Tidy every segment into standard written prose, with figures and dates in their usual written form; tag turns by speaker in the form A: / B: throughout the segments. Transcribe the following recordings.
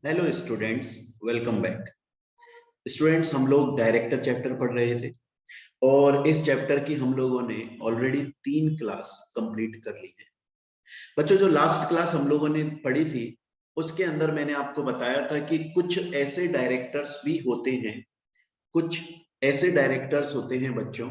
A: Hello students, welcome back. Students, हम लोग director chapter पढ़ रहे थे और इस चैप्टर की हम लोगों ने ऑलरेडी 3 क्लास कंप्लीट कर ली है। बच्चों, जो लास्ट क्लास हम लोगों ने पढ़ी थी उसके अंदर मैंने आपको बताया था कि कुछ ऐसे डायरेक्टर्स भी होते हैं, कुछ ऐसे डायरेक्टर्स होते हैं बच्चों,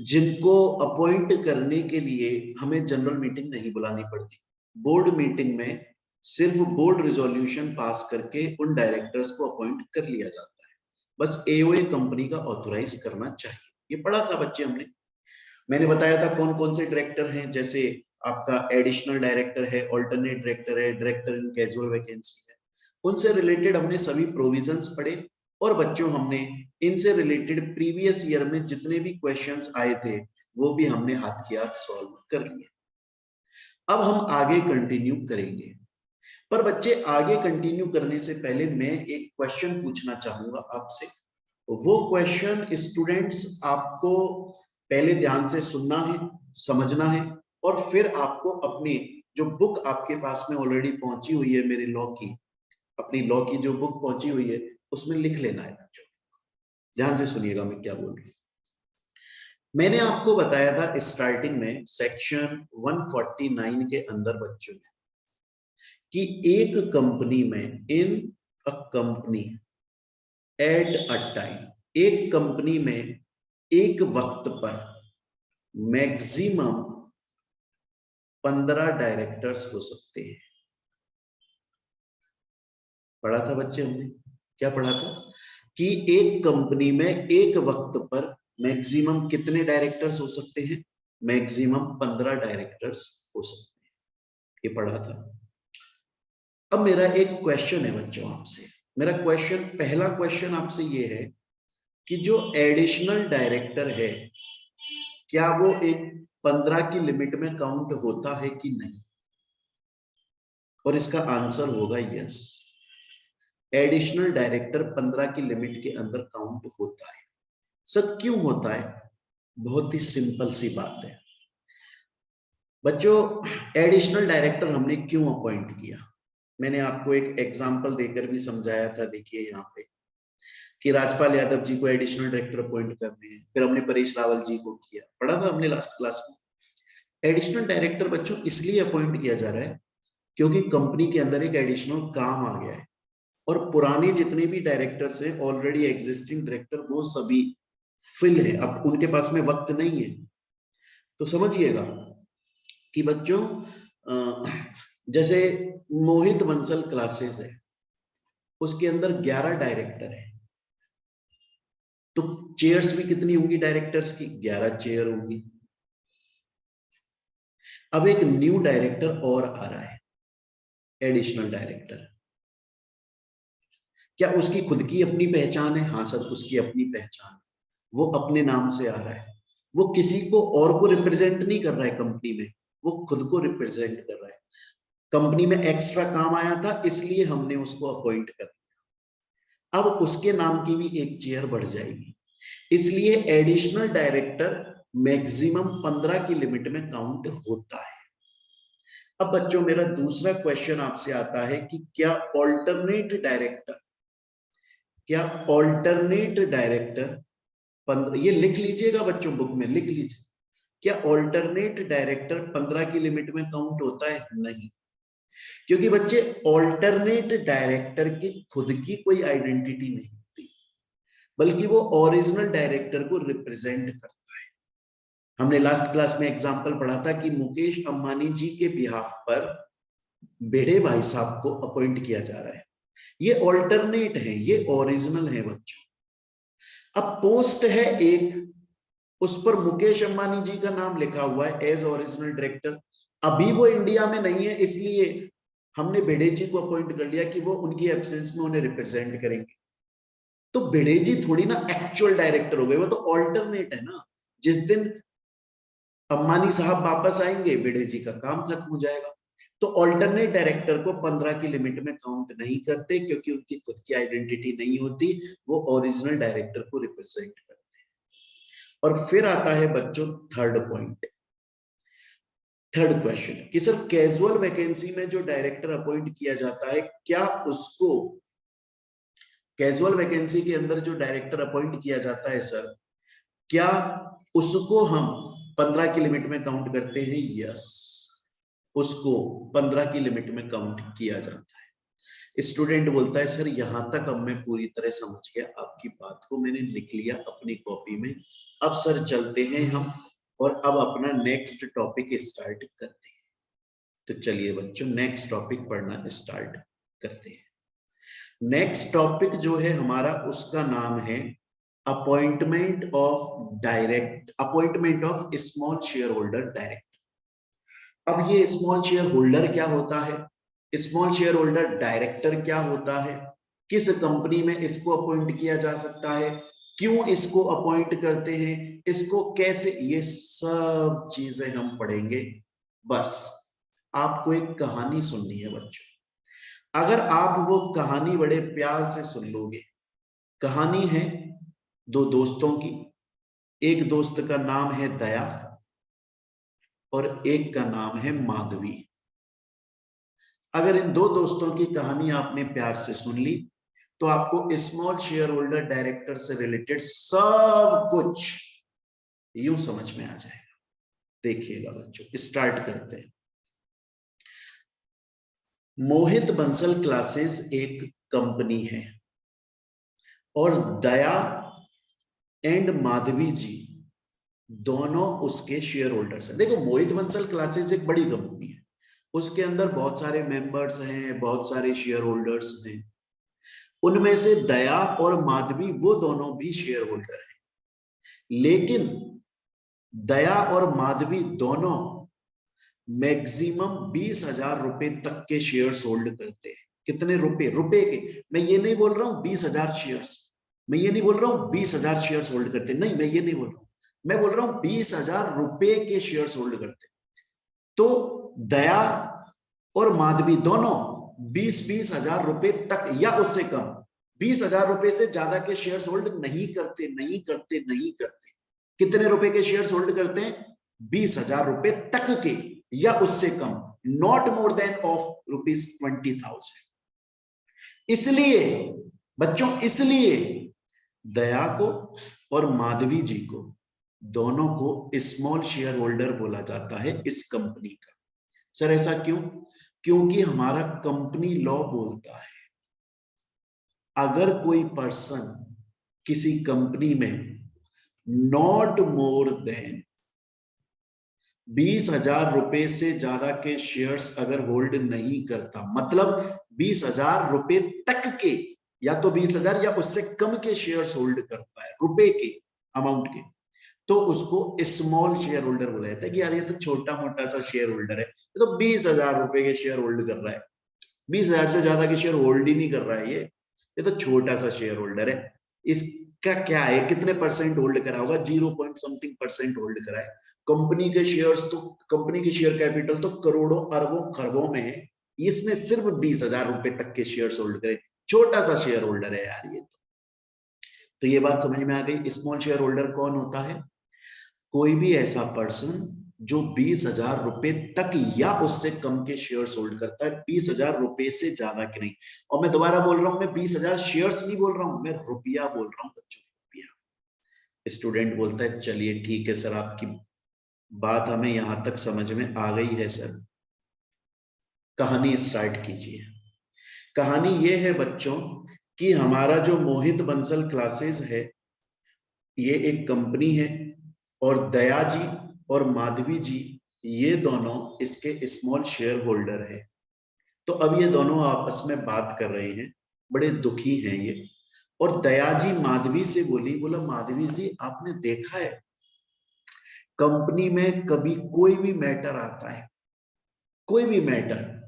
A: जिनको अपॉइंट करने के लिए हमें जनरल मीटिंग नहीं बुलानी पड़ती। बोर्ड मीटिंग में सिर्फ बोर्ड रिजोल्यूशन पास करके उन डायरेक्टर्स को अपॉइंट कर लिया जाता है। बस एओए कंपनी का ऑथोराइज करना चाहिए। ये पढ़ा था बच्चे हमने। मैंने बताया था कौन कौन से डायरेक्टर हैं, जैसे आपका एडिशनल डायरेक्टर है, ऑल्टरनेट डायरेक्टर है, डायरेक्टर इन कैजुअल वैकेंसी है। उनसे रिलेटेड हमने सभी प्रोविजंस पढ़े और बच्चों हमने इनसे रिलेटेड प्रीवियस ईयर में जितने भी क्वेश्चंस आए थे वो भी हमने हाथ की हाथ सॉल्व कर लिए। अब हम आगे कंटिन्यू करेंगे, पर बच्चे आगे कंटिन्यू करने से पहले मैं एक क्वेश्चन पूछना चाहूंगा आपसे। वो क्वेश्चन स्टूडेंट्स आपको पहले ध्यान से सुनना है, समझना है और फिर आपको अपनी जो बुक आपके पास में ऑलरेडी पहुंची हुई है, मेरी लॉ की, अपनी लॉ की जो बुक पहुंची हुई है उसमें लिख लेना है बच्चों। ध्यान से सुनिएगा मैं क्या बोल रही हूँ। मैंने आपको बताया था स्टार्टिंग में सेक्शन 149 के अंदर बच्चों कि एक कंपनी में, in a company at a time, एक कंपनी में एक वक्त पर मैक्सिमम 15 डायरेक्टर्स हो सकते हैं। पढ़ा था बच्चे हमने, क्या पढ़ा था कि एक कंपनी में एक वक्त पर मैक्सिमम कितने डायरेक्टर्स हो सकते हैं? मैक्सिमम 15 डायरेक्टर्स हो सकते हैं, ये पढ़ा था। अब मेरा एक क्वेश्चन है बच्चों आपसे। मेरा क्वेश्चन, पहला क्वेश्चन आपसे ये है कि जो एडिशनल डायरेक्टर है क्या वो एक 15 की लिमिट में काउंट होता है कि नहीं? और इसका आंसर होगा यस। एडिशनल डायरेक्टर 15 की लिमिट के अंदर काउंट होता है। सर क्यों होता है? बहुत ही सिंपल सी बात है बच्चों। एडिशनल डायरेक्टर हमने क्यों अपॉइंट किया? मैंने आपको एक एग्जांपल देकर भी समझाया था। देखिए यहाँ पे कि राजपाल यादव जी को एडिशनल डायरेक्टर अपॉइंट करने हैं, फिर हमने परेश रावल जी को किया, पढ़ा था हमने लास्ट क्लास में। एडिशनल डायरेक्टर बच्चों इसलिए अपॉइंट किया जा रहा है क्योंकि कंपनी के अंदर एक एडिशनल काम आ गया है और पुराने जितने भी डायरेक्टर्स हैं, ऑलरेडी एग्जिस्टिंग डायरेक्टर, वो सभी फिल है, अब उनके पास में वक्त नहीं है। तो समझिएगा कि बच्चों जैसे मोहित बंसल क्लासेस है, उसके अंदर 11 डायरेक्टर है, तो चेयर्स भी कितनी होंगी डायरेक्टर्स की? 11 चेयर होंगी। अब एक न्यू डायरेक्टर और आ रहा है, एडिशनल डायरेक्टर। क्या उसकी खुद की अपनी पहचान है? हाँ सर, उसकी अपनी पहचान। वो अपने नाम से आ रहा है, वो किसी को और को रिप्रेजेंट नहीं कर रहा है कंपनी में, वो खुद को रिप्रेजेंट कर रहा है। कंपनी में एक्स्ट्रा काम आया था इसलिए हमने उसको अपॉइंट कर दिया। अब उसके नाम की भी एक चेयर बढ़ जाएगी, इसलिए एडिशनल डायरेक्टर मैक्सिमम 15 की लिमिट में काउंट होता है। अब बच्चों मेरा दूसरा क्वेश्चन आपसे आता है कि क्या ऑल्टरनेट डायरेक्टर, क्या ऑल्टरनेट डायरेक्टर 15, ये लिख लीजिएगा बच्चों, बुक में लिख लीजिए, क्या ऑल्टरनेट डायरेक्टर 15 की लिमिट में काउंट होता है? नहीं, क्योंकि बच्चे ऑल्टरनेट डायरेक्टर की खुद की कोई आइडेंटिटी नहीं होती, बल्कि वो ओरिजिनल डायरेक्टर को रिप्रेजेंट करता है। हमने लास्ट क्लास में एग्जांपल पढ़ा था कि मुकेश अंबानी जी के बिहाफ पर बेड़े भाई साहब को अपॉइंट किया जा रहा है। ये ऑल्टरनेट है, ये ओरिजिनल है बच्चों। अब पोस्ट है एक, उस पर मुकेश अंबानी जी का नाम लिखा हुआ है एज ओरिजिनल डायरेक्टर। अभी वो इंडिया में नहीं है, इसलिए हमने भिड़े जी को अपॉइंट कर लिया कि वो उनकी एब्सेंस में उन्हें रिप्रेजेंट करेंगे। तो भिड़े जी थोड़ी ना एक्चुअल डायरेक्टर हो गए, वो तो ऑल्टरनेट है ना। जिस दिन अंबानी साहब वापस आएंगे भिड़े जी का काम खत्म हो जाएगा। तो ऑल्टरनेट डायरेक्टर को 15 की लिमिट में काउंट नहीं करते क्योंकि उनकी खुद की आइडेंटिटी नहीं होती, वो ओरिजिनल डायरेक्टर को रिप्रेजेंट करते। और फिर आता है बच्चों थर्ड पॉइंट। थर्ड क्वेश्चन कि सर कैजुअल वैकेंसी में जो डायरेक्टर अपॉइंट किया जाता है, क्या उसको कैजुअल वैकेंसी के अंदर जो डायरेक्टर अपॉइंट किया जाता है सर, क्या उसको हम 15 की लिमिट में काउंट करते हैं? यस, उसको 15 की लिमिट में काउंट किया जाता है। स्टूडेंट बोलता है सर यहां तक अब मैं पूरी तरह समझ गया, आपकी बात को मैंने लिख लिया अपनी कॉपी में। अब सर चलते हैं हम और अब अपना नेक्स्ट टॉपिक स्टार्ट करते हैं। तो चलिए बच्चों नेक्स्ट टॉपिक पढ़ना स्टार्ट करते हैं। नेक्स्ट टॉपिक जो है हमारा उसका नाम है appointment of small share holder director. अब ये स्मॉल शेयर होल्डर क्या होता है, स्मॉल शेयर होल्डर डायरेक्टर क्या होता है, किस कंपनी में इसको अपॉइंट किया जा सकता है, क्यों इसको अपॉइंट करते हैं, इसको कैसे, ये सब चीजें हम पढ़ेंगे। बस आपको एक कहानी सुननी है बच्चों, अगर आप वो कहानी बड़े प्यार से सुन लोगे। कहानी है दो दोस्तों की, एक दोस्त का नाम है दया और एक का नाम है माधवी। अगर इन दो दोस्तों की कहानी आपने प्यार से सुन ली तो आपको स्मॉल शेयर होल्डर डायरेक्टर से रिलेटेड सब कुछ यूं समझ में आ जाएगा। देखिएगा बच्चों स्टार्ट करते हैं। मोहित बंसल क्लासेस एक कंपनी है और दया एंड माधवी जी दोनों उसके शेयर होल्डर्स हैं। देखो मोहित बंसल क्लासेस एक बड़ी कंपनी है, उसके अंदर बहुत सारे मेंबर्स हैं, बहुत सारे शेयर होल्डर्स हैं। उनमें से दया और माधवी वो दोनों भी शेयर होल्डर हैं, लेकिन दया और माधवी दोनों मैक्सिमम 20,000 रुपए तक के शेयर्स होल्ड करते हैं। कितने रुपए? रुपए के, मैं ये नहीं बोल रहा हूं 20,000 शेयर्स, मैं ये नहीं बोल रहा हूं 20,000 शेयर्स होल्ड करते, नहीं मैं ये नहीं बोल रहा हूं, मैं बोल रहा हूं 20,000 रुपए के शेयर्स होल्ड करते। तो दया और माधवी दोनों 20-20 हजार रुपए तक या उससे कम, 20,000 रुपए से ज्यादा के शेयर्स होल्ड नहीं करते, नहीं करते, नहीं करते। कितने रुपए के शेयर्स होल्ड करते हैं? 20,000 रुपए तक के या उससे कम, नॉट मोर देन ऑफ ₹20,000। इसलिए बच्चों, इसलिए दया को और माधवी जी को दोनों को स्मॉल शेयर होल्डर बोला जाता है इस कंपनी का। सर ऐसा क्यों? क्योंकि हमारा कंपनी लॉ बोलता है अगर कोई पर्सन किसी कंपनी में नॉट मोर देन 20,000 रुपए से ज्यादा के शेयर्स अगर होल्ड नहीं करता, मतलब 20,000 रुपए तक के या तो 20,000 या उससे कम के शेयर्स होल्ड करता है, रुपए के अमाउंट के, तो उसको स्मॉल शेयर होल्डर बोला जाता है कि यार ये तो छोटा मोटा सा शेयर होल्डर है, ये तो 20,000 रुपए के शेयर होल्ड कर रहा है, 20,000 से ज्यादा के शेयर होल्ड ही नहीं कर रहा है, ये तो छोटा सा शेयर होल्डर है। इसका क्या है, कितने परसेंट होल्ड करा होगा? 0.something% होल्ड करा है। कंपनी के शेयर्स तो, कंपनी की शेयर कैपिटल तो करोड़ों अरबों खरबों में है, इसने सिर्फ 20,000 रुपए तक के शेयर्स होल्ड करे, छोटा सा शेयर होल्डर है यार ये तो ये बात समझ में आ गई। स्मॉल शेयर होल्डर कौन होता है? कोई भी ऐसा पर्सन जो 20,000 रुपए तक या उससे कम के शेयर्स होल्ड करता है, 20,000 रुपए से ज्यादा के नहीं। और मैं दोबारा बोल रहा हूं, मैं 20,000 शेयर्स नहीं बोल रहा हूं, मैं रुपया बोल रहा हूं बच्चों, रुपया। स्टूडेंट बोलता है चलिए ठीक है सर, आपकी बात हमें यहां तक समझ में आ गई है सर, कहानी स्टार्ट कीजिए। कहानी ये है बच्चों कि हमारा जो मोहित बंसल क्लासेस है ये एक कंपनी है और दया जी और माधवी जी ये दोनों इसके स्मॉल शेयर होल्डर है। तो अब ये दोनों आपस में बात कर रहे हैं, बड़े दुखी हैं ये, और दया जी माधवी से बोला माधवी जी आपने देखा है कंपनी में कभी कोई भी मैटर आता है, कोई भी मैटर,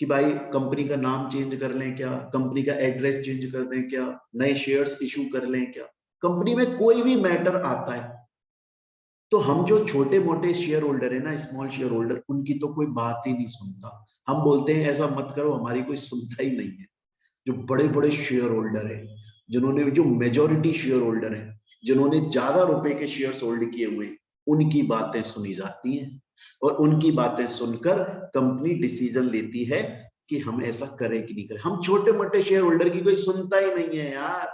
A: कि भाई कंपनी का नाम चेंज कर लें क्या, कंपनी का एड्रेस चेंज कर दें क्या, नए शेयर्स इशू कर लें क्या, कंपनी में कोई भी मैटर आता है तो हम जो छोटे मोटे शेयर होल्डर है ना, स्मॉल शेयर होल्डर, उनकी तो कोई बात ही नहीं सुनता। हम बोलते हैं ऐसा मत करो, हमारी कोई सुनता ही नहीं है। जो बड़े बड़े शेयर होल्डर है, जिन्होंने, जो मेजोरिटी शेयर होल्डर है, जिन्होंने ज्यादा रुपए के शेयर्स होल्ड किए हुए, उनकी बातें सुनी जाती हैं। और उनकी बातें सुनकर कंपनी डिसीजन लेती है कि हम ऐसा करें कि नहीं करें। हम छोटे मोटे शेयर होल्डर की कोई सुनता ही नहीं है यार।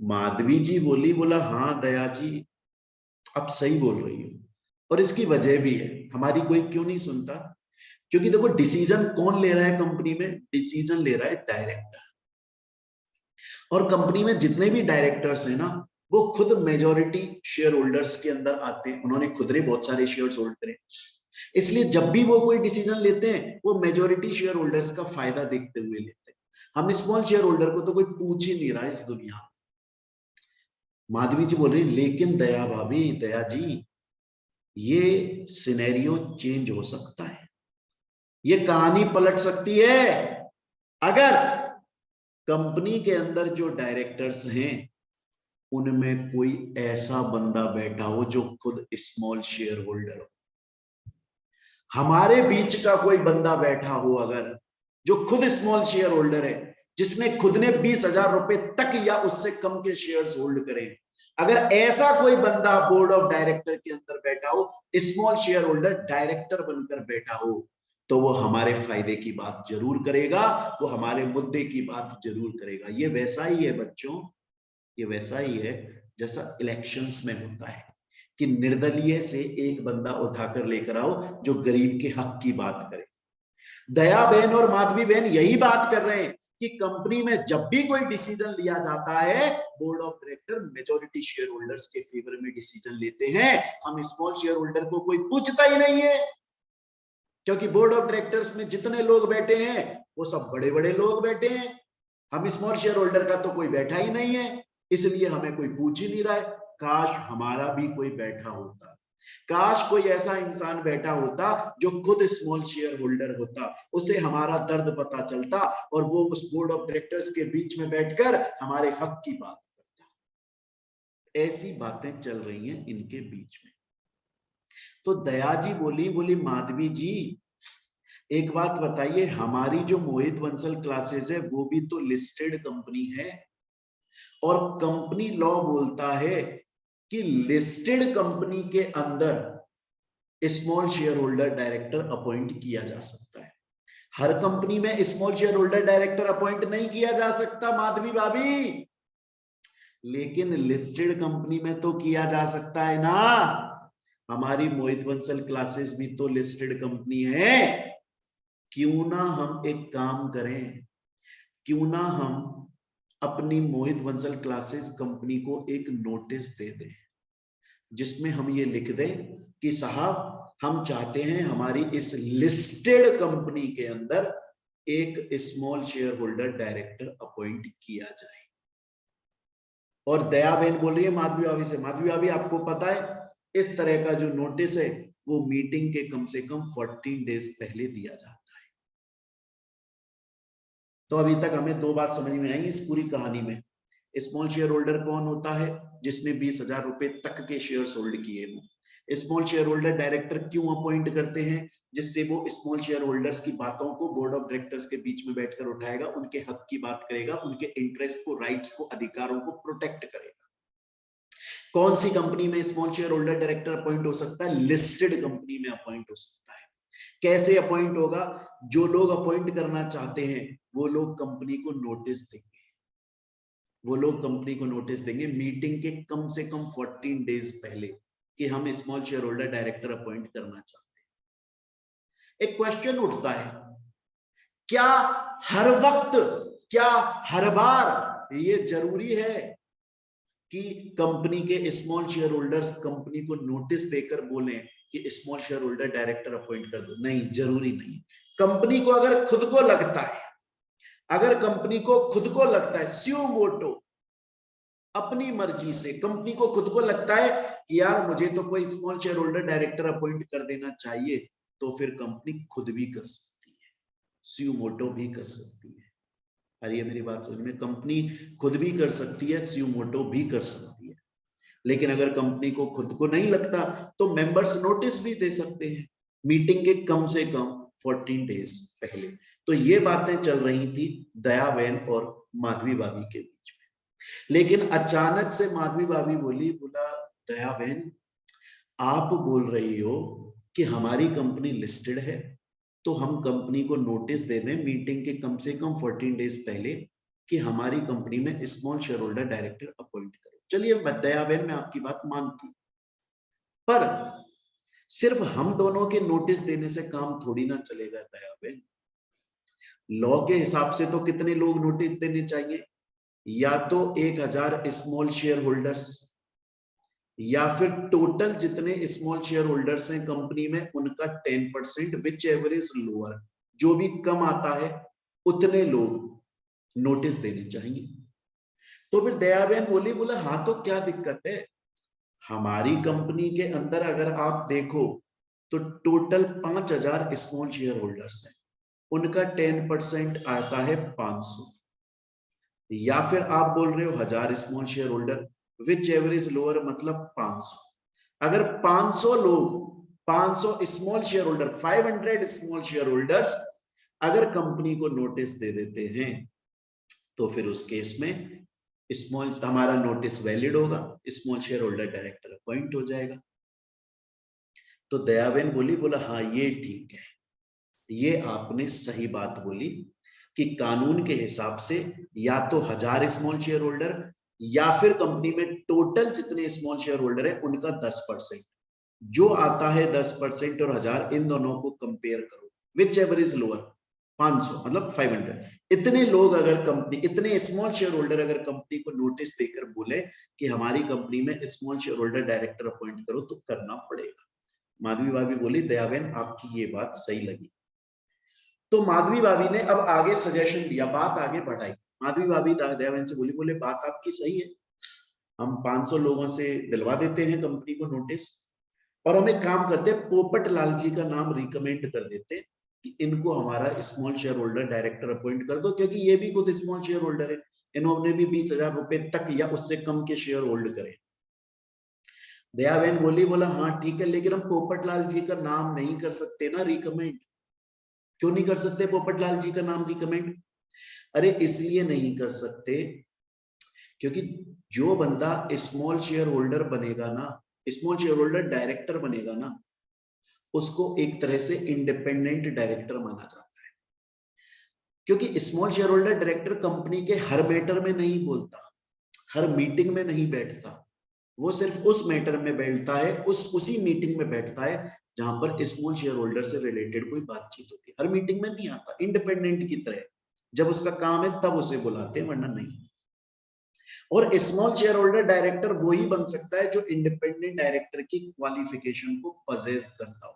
A: माधवी जी बोला हाँ दया जी आप सही बोल रही हो, और इसकी वजह भी है, हमारी कोई क्यों नहीं सुनता, क्योंकि देखो डिसीजन कौन ले रहा है कंपनी में, डिसीजन ले रहा है डायरेक्टर। और कंपनी में जितने भी डायरेक्टर्स हैं ना, वो खुद मेजॉरिटी शेयर होल्डर्स के अंदर आते हैं, उन्होंने खुद ने बहुत सारे शेयर्स होल्ड करे, इसलिए जब भी वो कोई डिसीजन लेते हैं वो मेजॉरिटी शेयर होल्डर्स का फायदा देखते हुए लेते हैं। हम स्मॉल शेयर होल्डर को तो कोई पूछ ही नहीं रहा इस दुनिया में। माधवी जी बोल रही लेकिन दया भाभी, दया जी ये सिनेरियो चेंज हो सकता है, ये कहानी पलट सकती है अगर कंपनी के अंदर जो डायरेक्टर्स हैं उनमें कोई ऐसा बंदा बैठा हो जो खुद स्मॉल शेयर होल्डर हो। हमारे बीच का कोई बंदा बैठा हो अगर जो खुद स्मॉल शेयर होल्डर है, जिसने खुद ने 20,000 रुपए तक या उससे कम के शेयर्स होल्ड करे, अगर ऐसा कोई बंदा बोर्ड ऑफ डायरेक्टर के अंदर बैठा हो, स्मॉल शेयर होल्डर डायरेक्टर बनकर बैठा हो, तो वो हमारे फायदे की बात जरूर करेगा, वो हमारे मुद्दे की बात जरूर करेगा। ये वैसा ही है बच्चों, ये वैसा ही है जैसा इलेक्शंस में होता है कि निर्दलीय से एक बंदा उठाकर लेकर आओ जो गरीब के हक की बात करे। दया बहन और माधवी बहन यही बात कर रहे हैं कि कंपनी में जब भी कोई डिसीजन लिया जाता है, board of director majority share holders के फेवर में डिसीजन लेते हैं। हम स्मॉल शेयर होल्डर को कोई पूछता ही नहीं है, क्योंकि बोर्ड ऑफ डायरेक्टर्स में जितने लोग बैठे हैं वो सब बड़े बड़े लोग बैठे हैं। हम स्मॉल शेयर होल्डर का तो कोई बैठा ही नहीं है, इसलिए हमें कोई पूछ ही नहीं रहा है। काश हमारा भी कोई बैठा होता, काश कोई ऐसा इंसान बैठा होता जो खुद स्मॉल शेयर होल्डर होता, उसे हमारा दर्द पता चलता और वो उस बोर्ड ऑफ डायरेक्टर्स के बीच में बैठकर हमारे हक की बात करता। ऐसी बातें चल रही हैं इनके बीच में। तो दया जी बोली माधवी जी एक बात बताइए, हमारी जो मोहित बंसल क्लासेस है वो भी तो लिस्टेड कंपनी है, और कंपनी लॉ बोलता है कि लिस्टेड कंपनी के अंदर small share holder director appoint किया जा सकता है। हर कंपनी में small share holder director appoint नहीं किया जा सकता माधवी भाभी, लेकिन लिस्टेड कंपनी में तो किया जा सकता है ना। हमारी मोहित बंसल क्लासेस भी तो लिस्टेड कंपनी है। क्यों ना हम एक काम करें, क्यों ना हम अपनी मोहित बंसल क्लासेस कंपनी को एक नोटिस दे दें जिसमें हम ये लिख दें कि साहब हम चाहते हैं हमारी इस लिस्टेड कंपनी के अंदर एक small share holder director appoint किया जाए। और दया बहन बोल रही है माधवी भाभी से, माधवी भाभी आपको पता है इस तरह का जो नोटिस है वो मीटिंग के कम से कम 14 डेज पहले दिया जाता है। तो अभी तक हमें दो बात समझ में आई इस पूरी कहानी में। स्मॉल शेयर होल्डर कौन होता है? जिसने 20,000 रुपए तक के शेयर्स होल्ड किए हो। स्मॉल शेयर होल्डर डायरेक्टर क्यों अपॉइंट करते हैं? जिससे वो स्मॉल शेयर होल्डर्स की बातों को बोर्ड ऑफ डायरेक्टर्स के बीच में बैठकर उठाएगा, उनके हक की बात करेगा, उनके इंटरेस्ट को, राइट्स को, अधिकारों को प्रोटेक्ट करेगा। कौन सी कंपनी में small share holder director appoint हो सकता है? लिस्टेड कंपनी में अपॉइंट हो सकता है। कैसे अपॉइंट होगा? जो लोग अपॉइंट करना चाहते हैं वो लोग कंपनी को नोटिस देंगे, वो लोग कंपनी को नोटिस देंगे मीटिंग के कम से कम 14 डेज पहले कि हम small share holder director appoint करना चाहते हैं। एक क्वेश्चन उठता है, क्या हर वक्त, क्या हर बार ये जरूरी है कि कंपनी के स्मॉल शेयर होल्डर्स कंपनी को नोटिस देकर बोले कि small share holder director appoint कर दो? नहीं, जरूरी नहीं। कंपनी को अगर खुद को लगता है, अगर कंपनी को खुद को लगता है, स्यू मोटो, अपनी मर्जी से कंपनी को खुद को लगता है कि यार मुझे तो कोई small share holder director appoint कर देना चाहिए, तो फिर कंपनी खुद भी कर सकती है, स्यू मोटो भी कर सकती है। अरे मेरी बात समझ में, कंपनी खुद भी कर सकती है, स्यू मोटो भी कर सकती है। लेकिन अगर कंपनी को खुद को नहीं लगता तो मेंबर्स नोटिस भी दे सकते हैं मीटिंग के कम से कम 14 डेज पहले। तो ये बातें चल रही थी दया बहन और माधवी भाभी के बीच में। लेकिन अचानक से माधवी भाभी बोला दया बहन आप बोल रही हो कि हमारी कंपनी लिस्टेड है, तो हम कंपनी को नोटिस दे दें मीटिंग के कम से कम 14 डेज पहले कि हमारी कंपनी में small share holder director appoint करो। चलिए दयाबेन, मैं आपकी बात मानती हूँ, पर सिर्फ हम दोनों के नोटिस देने से काम थोड़ी ना चलेगा दयाबेन। लॉ के हिसाब से तो कितने लोग नोटिस देने चाहिए? या तो 1000 स्मॉल शेयर होल्डर्स, या फिर टोटल जितने स्मॉल शेयर होल्डर्स हैं कंपनी में उनका 10%, विच एवर इज लोअर, जो भी कम आता है उतने लोग नोटिस देने चाहिए। तो फिर दयाबेन बोला हाँ तो क्या दिक्कत है, हमारी कंपनी के अंदर अगर आप देखो तो टोटल 5000 स्मॉल शेयर होल्डर्स हैं, उनका 10% आता है 500, या फिर आप बोल रहे हो 1000 small share holder, which average lower मतलब 500। अगर 500 लोग, 500 small share holder, 500 small shareholders अगर कंपनी को नोटिस दे देते हैं, तो फिर उस केस में स्मॉल हमारा नोटिस वैलिड होगा, small share holder director appoint हो जाएगा। तो दयाबेन बोला हाँ ये ठीक है, ये आपने सही बात बोली कि कानून के हिसाब से या तो 1000 स्मॉल शेयर होल्डर या फिर कंपनी में टोटल जितने स्मॉल शेयर होल्डर है उनका 10%, जो आता है 10% और 1000, इन दोनों को कंपेयर करो, विच एवर इज लोअर, 500 मतलब 500। इतने लोग अगर कंपनी, इतने स्मॉल शेयर होल्डर अगर कंपनी को नोटिस देकर बोले कि हमारी कंपनी में small share holder director appoint करो, तो करना पड़ेगा। माधवी भाभी बोली दयाबेन आपकी ये बात सही लगी। तो माधवी भाभी ने अब आगे सजेशन दिया, बात आगे बढ़ाई। माधवी भाभी दयाबेन से बोले बात आपकी सही है, हम 500 लोगों से दिलवा देते हैं कंपनी को नोटिस, और हम एक काम करते हैं, पोपट लाल जी का नाम रिकमेंड कर देते हैं कि इनको हमारा small share holder director appoint कर दो, क्योंकि ये भी खुद स्मॉल शेयर होल्डर है, इन्होंने भी 20,000 रुपए तक या उससे कम के शेयर होल्ड करे। दयाबेन बोला हाँ ठीक है, लेकिन हम पोपट लाल जी का नाम नहीं कर सकते ना रिकमेंड। क्यों नहीं कर सकते पोपट लाल जी का नाम रिकमेंड? अरे इसलिए नहीं कर सकते क्योंकि जो बंदा स्मॉल शेयर होल्डर बनेगा ना, स्मॉल शेयर होल्डर डायरेक्टर बनेगा ना, उसको एक तरह से इंडिपेंडेंट डायरेक्टर माना जाता है, क्योंकि small share holder director company के हर मैटर में नहीं बोलता, हर मीटिंग में नहीं बैठता, वो सिर्फ उस मैटर में बैठता है, उसी मीटिंग में बैठता है जहां पर स्मॉल शेयर होल्डर से रिलेटेड कोई बातचीत होती है। हर मीटिंग में नहीं आता, इंडिपेंडेंट की तरह, जब उसका काम है तब उसे बुलाते हैं, वरना नहीं। और स्मॉल शेयर होल्डर डायरेक्टर वही बन सकता है जो इंडिपेंडेंट डायरेक्टर की क्वालिफिकेशन को पजेस करता हो।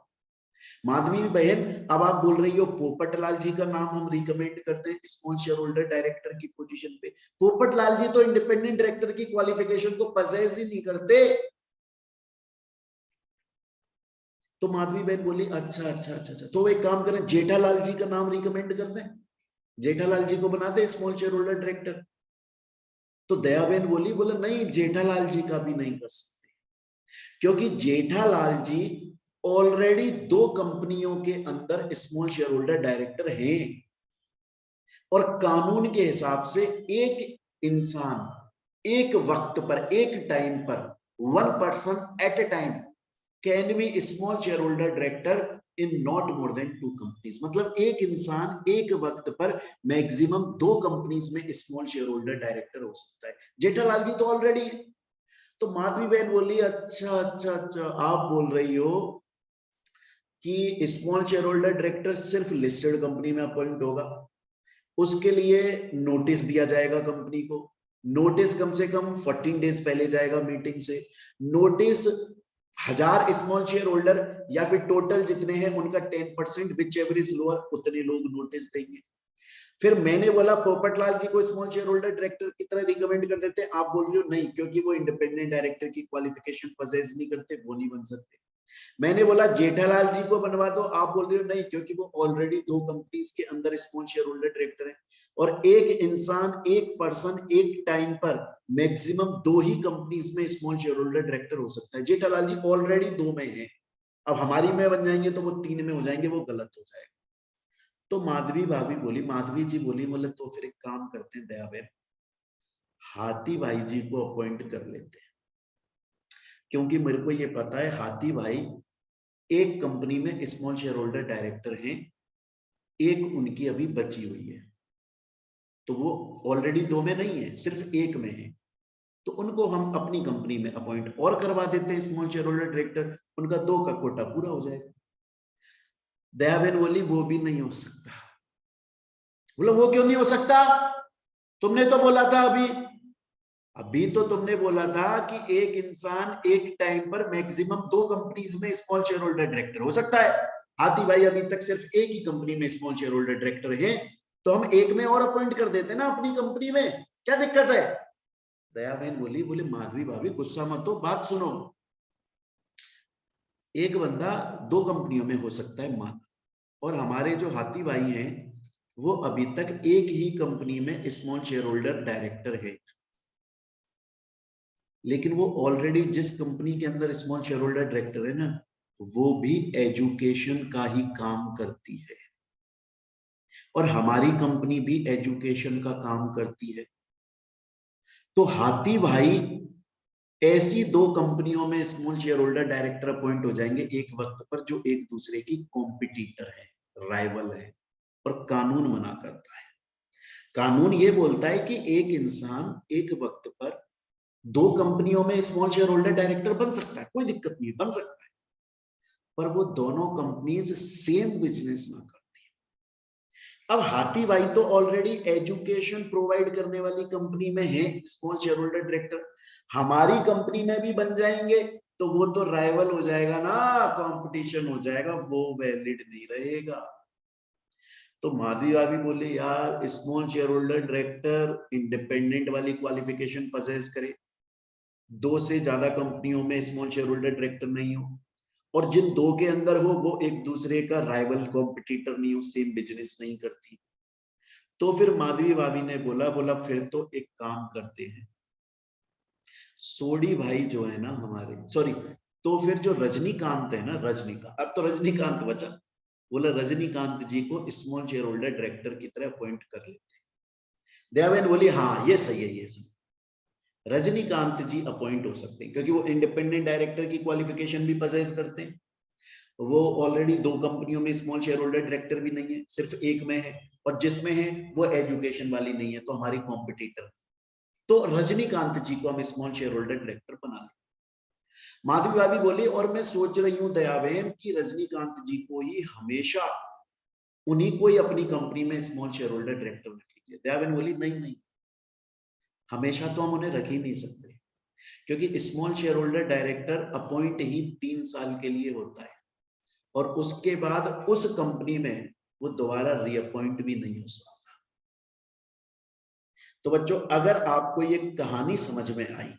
A: माधवी बहन, अब आप बोल रही हो पोपटलाल जी का नाम हम रिकमेंड करते हैं स्मॉल शेयर होल्डर डायरेक्टर की पोजीशन पे, पोपटलाल जी तो इंडिपेंडेंट डायरेक्टर की क्वालिफिकेशन को पजेस ही नहीं करते। तो माधवी बहन बोली अच्छा अच्छा अच्छा अच्छा, तो एक काम करें, जेठालाल जी का नाम रिकमेंड कर दें, जेठालाल जी को बना दे स्मॉल शेयर होल्डर डायरेक्टर। तो दयाबेन बोला नहीं, जेठालाल जी का भी नहीं कर सकते, क्योंकि जेठालाल जी ऑलरेडी 2 कंपनियों के अंदर स्मॉल शेयर होल्डर डायरेक्टर हैं, और कानून के हिसाब से एक इंसान एक वक्त पर, एक टाइम पर, 1 person at A time can be small share holder director in not more then 2 companies. मतलब एक इंसान एक वक्त पर मैक्सिमम 2 कंपनीज में स्मॉल शेयर होल्डर डायरेक्टर हो सकता है। जेठालाल जी तो ऑलरेडी है। तो माधवी बहन बोली अच्छा अच्छा अच्छा, आप बोल रही हो कि स्मॉल शेयर होल्डर डायरेक्टर सिर्फ लिस्टेड कंपनी में अपॉइंट होगा, उसके लिए नोटिस दिया जाएगा कंपनी को, नोटिस कम से कम 14 डेज पहले जाएगा मीटिंग से, नोटिस 1000 स्मॉल शेयर होल्डर या फिर टोटल जितने हैं उनका 10%, विच एवर इज लोअर, उतने लोग नोटिस देंगे। फिर मैंने बोला पोपटलाल जी को स्मॉल शेयर होल्डर डायरेक्टर की तरह रिकमेंड कर देते हैं, आप बोल रहे हो नहीं, क्योंकि वो इंडिपेंडेंट डायरेक्टर की क्वालिफिकेशन पजेस नहीं करते, वो नहीं बन सकते। मैंने बोला जेठालाल जी को बनवा दो, आप बोल रहे हो नहीं, क्योंकि वो ऑलरेडी 2 कंपनीज के अंदर स्मॉल शेयर होल्डर डायरेक्टर है, और एक इंसान, एक पर्सन एक टाइम पर मैक्सिमम 2 ही कंपनीज में स्मॉल शेयर होल्डर डायरेक्टर हो सकता है। जेठालाल जी ऑलरेडी 2 में है, अब हमारी में बन जाएंगे तो वो 3 में हो जाएंगे, वो गलत हो जाएगा। तो माधवी भाभी बोली, माधवी जी बोली, बोले तो फिर एक काम करते हैं दयाबेन, हाथी भाई जी को अपॉइंट कर लेते हैं, क्योंकि मेरे को ये पता है हाथी भाई एक कंपनी में स्मॉल शेयर होल्डर डायरेक्टर हैं, एक उनकी अभी बची हुई है, तो वो ऑलरेडी 2 में नहीं है, सिर्फ एक में है, तो उनको हम अपनी कंपनी में अपॉइंट और करवा देते हैं स्मॉल शेयर होल्डर डायरेक्टर, उनका 2 का कोटा पूरा हो जाएगा। दया बहन बोली वो भी नहीं हो सकता। बोला वो क्यों नहीं हो सकता? तुमने तो बोला था अभी तो तुमने बोला था कि एक इंसान एक टाइम पर मैक्सिमम 2 कंपनीज में स्मॉल शेयर होल्डर डायरेक्टर हो सकता है। हाथी भाई अभी तक सिर्फ एक ही कंपनी में स्मॉल शेयर होल्डर डायरेक्टर है, तो हम एक में और अपॉइंट कर देते ना अपनी कंपनी में, क्या दिक्कत है? दया बहन बोली माधवी भाभी गुस्सा मत हो, बात सुनो। एक बंदा 2 कंपनियों में हो सकता है मात्र, और हमारे जो हाथी भाई हैं वो अभी तक एक ही कंपनी में स्मॉल शेयर होल्डर डायरेक्टर है, लेकिन वो ऑलरेडी जिस कंपनी के अंदर स्मॉल शेयर होल्डर डायरेक्टर है ना, वो भी एजुकेशन का ही काम करती है, और हमारी कंपनी भी एजुकेशन का काम करती है। तो हाथी भाई ऐसी 2 कंपनियों में small share holder director appoint हो जाएंगे एक वक्त पर, जो एक दूसरे की कॉम्पिटिटर है, राइवल है, और कानून मना करता है। कानून ये बोलता है कि एक इंसान एक वक्त पर 2 कंपनियों में स्मॉल शेयर होल्डर डायरेक्टर बन सकता है, कोई दिक्कत नहीं, बन सकता है, पर वो दोनों कंपनीज सेम बिजनेस ना करती। अब हाथी भाई तो ऑलरेडी एजुकेशन प्रोवाइड करने वाली कंपनी में है स्मॉल शेयर होल्डर डायरेक्टर, हमारी कंपनी में भी बन जाएंगे तो वो तो राइवल हो जाएगा ना, कंपटीशन हो जाएगा, वो वैलिड नहीं रहेगा। तो माधवी भाभी बोले यार small share holder director independent वाली क्वालिफिकेशन पजेस करे, 2 से ज्यादा कंपनियों में स्मॉल शेयर होल्डर डायरेक्टर नहीं हो, और जिन 2 के अंदर हो वो एक दूसरे का राइवल कॉम्पिटिटर नहीं हो, सेम बिजनेस नहीं करती। तो फिर माधवी भाभी ने बोला फिर तो एक काम करते हैं, सोडी भाई जो है ना हमारे, सॉरी, तो फिर जो रजनीकांत है ना, रजनीकांत, अब तो रजनीकांत बचा, बोला रजनीकांत जी को स्मॉल शेयर होल्डर डायरेक्टर की तरह अपॉइंट कर लेते हैं। दयाबेन बोली हाँ ये सही है, ये सही, रजनीकांत जी अपॉइंट हो सकते हैं क्योंकि वो इंडिपेंडेंट डायरेक्टर की क्वालिफिकेशन भी पजेस करते हैं, वो ऑलरेडी 2 कंपनियों में स्मॉल शेयर होल्डर डायरेक्टर भी नहीं है, सिर्फ एक में है, और जिसमें है वो एजुकेशन वाली नहीं है, तो हमारी कॉम्पिटिटर, तो रजनीकांत जी को हम स्मॉल शेयर होल्डर डायरेक्टर बना लें। माधवी भाभी बोली और मैं सोच रही हूँ दयाबेन कि रजनीकांत जी को ही हमेशा उन्हीं को ही अपनी कंपनी में स्मॉल शेयर होल्डर डायरेक्टर रख लीजिए। दयाबेन बोली नहीं नहीं, हमेशा तो हम उन्हें रख ही नहीं सकते, क्योंकि small share holder director appoint ही 3 साल के लिए होता है, और उसके बाद उस कंपनी में वो दोबारा रीअपॉइंट भी नहीं हो सकता। तो बच्चों अगर आपको ये कहानी समझ में आई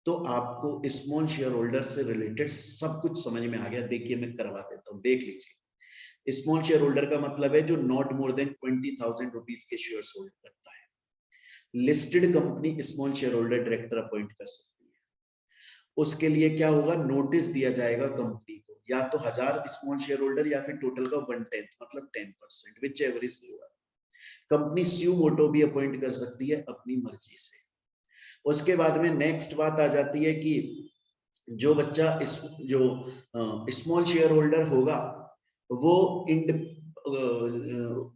A: तो आपको स्मॉल शेयर होल्डर से रिलेटेड सब कुछ समझ में आ गया। देखिए मैं करवा देता हूं, देख लीजिए। स्मॉल शेयर होल्डर का मतलब है जो नॉट मोर देन 20,000 रुपीज के शेयर्स होल्ड करता है। Listed company small share holder director appoint कर सकती है। उसके लिए क्या होगा, नोटिस दिया जाएगा कंपनी को, या तो 1000 स्मॉल शेयर होल्डर या फिर टोटल का 1/10 मतलब 10%, whichever is lower. Company suo moto भी अपॉइंट कर सकती है अपनी मर्जी से। उसके बाद में नेक्स्ट बात आ जाती है कि जो बच्चा जो स्मॉल शेयर होल्डर होगा वो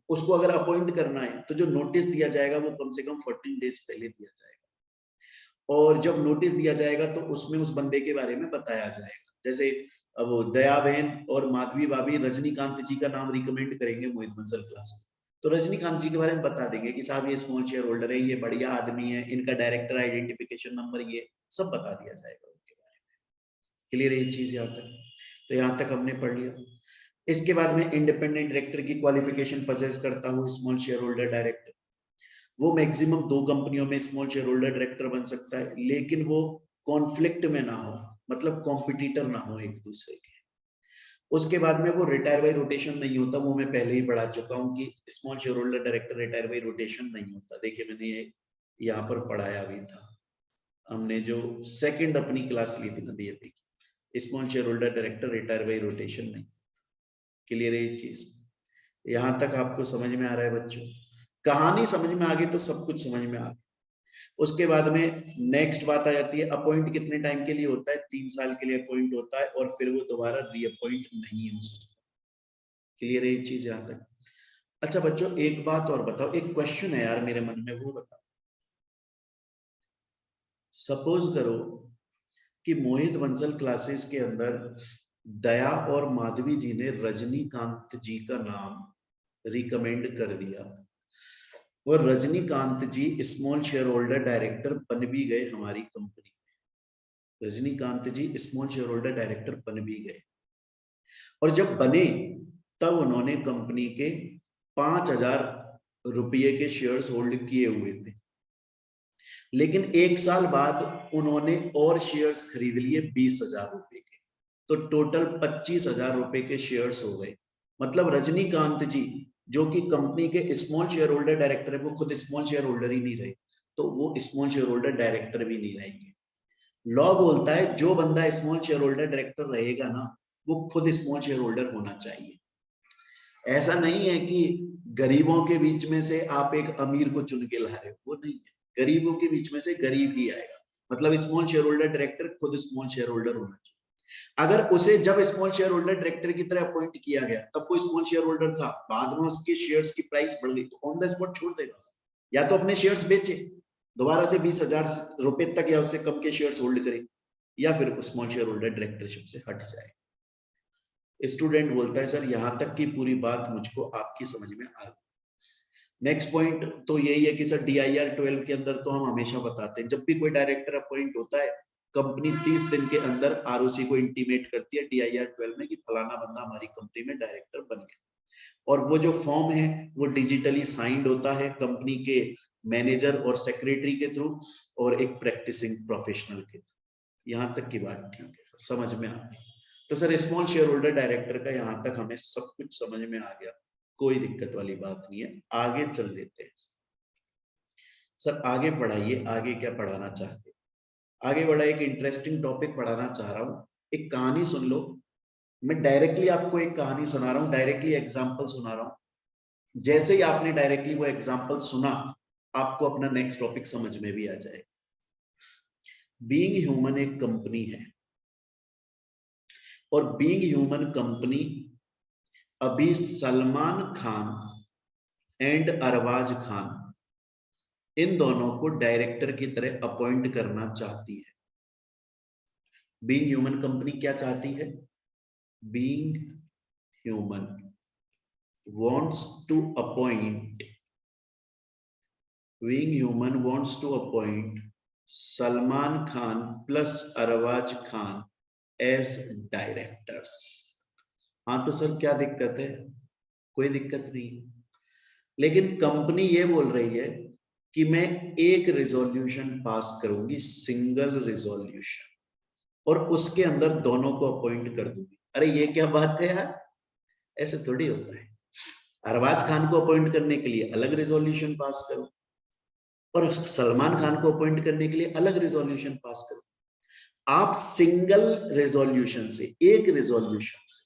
A: उसको अगर अपॉइंट करना है तो जो नोटिस दिया जाएगा वो कम से कम 14 डेज पहले दिया जाएगा, और जब नोटिस दिया जाएगा तो उसमें उस बंदे के बारे में बताया जाएगा। जैसे अब दया बहन और माधवी भाभी रजनीकांत जी का नाम रिकमेंड करेंगे मोहित बंसल क्लास में, तो रजनीकांत जी के बारे में बता देंगे कि साहब ये स्मॉल शेयर होल्डर है, ये बढ़िया आदमी है, इनका डायरेक्टर आइडेंटिफिकेशन नंबर ये सब बता दिया जाएगा उनके बारे में। क्लियर है ये चीज यहाँ तक? तो यहाँ तक हमने पढ़ लिया। इसके बाद में इंडिपेंडेंट डायरेक्टर की क्वालिफिकेशन पजेस करता हूँ स्मॉल शेयर होल्डर डायरेक्टर, वो मैक्सिमम 2 कंपनियों में स्मॉल शेयर होल्डर डायरेक्टर बन सकता है, लेकिन वो कॉन्फ्लिक्ट में ना हो, मतलब कॉम्पिटिटर ना हो एक दूसरे के। उसके बाद में वो रिटायर बाई रोटेशन नहीं होता, वो मैं पहले ही पढ़ा चुका हूँ कि small share holder director retire by rotation नहीं होता। देखिए मैंने ये यहाँ पर पढ़ाया भी था, हमने जो सेकंड अपनी क्लास ली थी ना, ये देखिए small share holder director retire by rotation नहीं। क्लियर है ये चीज? यहाँ तक आपको समझ में आ रहा है बच्चों? कहानी समझ में आ गई तो सब कुछ समझ में आ गया। उसके बाद में नेक्स्ट बात आ जाती है, अपॉइंट कितने टाइम के लिए होता है, 3 साल के लिए अपॉइंट होता है और फिर वो दोबारा रीअपॉइंट नहीं हो सकता। क्लियर है ये चीज यहां तक? अच्छा बच्चों एक बात और बताओ, एक क्वेश्चन है यार मेरे मन में, वो बताओ। सपोज करो कि मोहित बंसल क्लासेस के अंदर दया और माधवी जी ने रजनीकांत जी का नाम रिकमेंड कर दिया और रजनीकांत जी स्मॉल शेयर होल्डर डायरेक्टर बन भी गए हमारी कंपनी में। रजनीकांत जी स्मॉल शेयर होल्डर डायरेक्टर बन भी गए और जब बने तब उन्होंने कंपनी के 5,000 रुपये के शेयर्स होल्ड किए हुए थे, लेकिन 1 साल बाद उन्होंने और शेयर्स खरीद लिए 20,000 रुपए के, तो टोटल 25,000 रुपए के शेयर्स हो गए। मतलब रजनीकांत जी जो कि कंपनी के स्मॉल शेयर होल्डर डायरेक्टर है, वो खुद स्मॉल शेयर होल्डर ही नहीं रहे, तो वो स्मॉल शेयर होल्डर डायरेक्टर भी नहीं रहेंगे। लॉ बोलता है जो बंदा स्मॉल शेयर होल्डर डायरेक्टर रहेगा ना, वो खुद स्मॉल शेयर होल्डर होना चाहिए। ऐसा नहीं है कि गरीबों के बीच में से आप एक अमीर को चुन के ला रहे हो, वो नहीं है। गरीबों के बीच में से गरीब ही आएगा। मतलब स्मॉल शेयर होल्डर डायरेक्टर खुद स्मॉल शेयर होल्डर होना चाहिए। अगर उसे जब स्मॉल शेयर होल्डर डायरेक्टर की तरह अपॉइंट किया गया तब कोई स्मॉल शेयर होल्डर था, बाद में उसके शेयर्स की प्राइस बढ़ गई, तो ऑन द स्पॉट छोड़ देगा, या तो अपने शेयर्स बेचे दोबारा से 20,000 रुपए तक या उससे कम के शेयर्स होल्ड करे, या फिर स्मॉल शेयर होल्डर डायरेक्टरशिप से हट जाए। स्टूडेंट बोलता है सर यहाँ तक की पूरी बात मुझको आपकी समझ में आ गई। नेक्स्ट पॉइंट तो यही है कि सर DIR 12 के अंदर तो हम हमेशा बताते हैं, जब भी कोई डायरेक्टर अपॉइंट होता है कंपनी 30 दिन के अंदर ROC को इंटीमेट करती है DIR 12 में कि फलाना बंदा हमारी कंपनी में डायरेक्टर बन गया, और वो जो फॉर्म है वो डिजिटली साइंड होता है कंपनी के मैनेजर और सेक्रेटरी के थ्रू और एक प्रैक्टिसिंग प्रोफेशनल के थ्रू। यहाँ तक की बात ठीक है सर, समझ में आ गई? तो sir small share holder director का यहाँ तक हमें सब कुछ समझ में आ गया, कोई दिक्कत वाली बात नहीं है। आगे चल देते हैं सर, आगे पढ़ाइए, आगे क्या पढ़ाना चाहते हैं? आगे बढ़ा, एक इंटरेस्टिंग टॉपिक पढ़ाना चाह रहा हूँ, एक कहानी सुन लो। मैं डायरेक्टली आपको एक कहानी सुना रहा हूँ, डायरेक्टली एग्जाम्पल सुना रहा हूँ। जैसे ही आपने डायरेक्टली वो एग्जाम्पल सुना आपको अपना नेक्स्ट टॉपिक समझ में भी आ जाएगा। बीइंग ह्यूमन एक कंपनी है और बीइंग ह्यूमन कंपनी अभी सलमान खान एंड अरबाज खान इन दोनों को डायरेक्टर की तरह अपॉइंट करना चाहती है। बीइंग ह्यूमन कंपनी क्या चाहती है? Being human wants to appoint being human wants to appoint Salman Khan plus Arbaaz Khan as directors. हाँ तो सर क्या दिक्कत है? कोई दिक्कत नहीं, लेकिन कंपनी ये बोल रही है कि मैं एक रिजोल्यूशन पास करूंगी, सिंगल रिजोल्यूशन, और उसके अंदर दोनों को अपॉइंट कर दूंगी। अरे ये क्या बात है यार, ऐसे थोड़ी होता है। अरबाज खान को अपॉइंट करने के लिए अलग रिजोल्यूशन पास करो और सलमान खान को अपॉइंट करने के लिए अलग रिजोल्यूशन पास करो। आप सिंगल रिजोल्यूशन से, एक रिजोल्यूशन से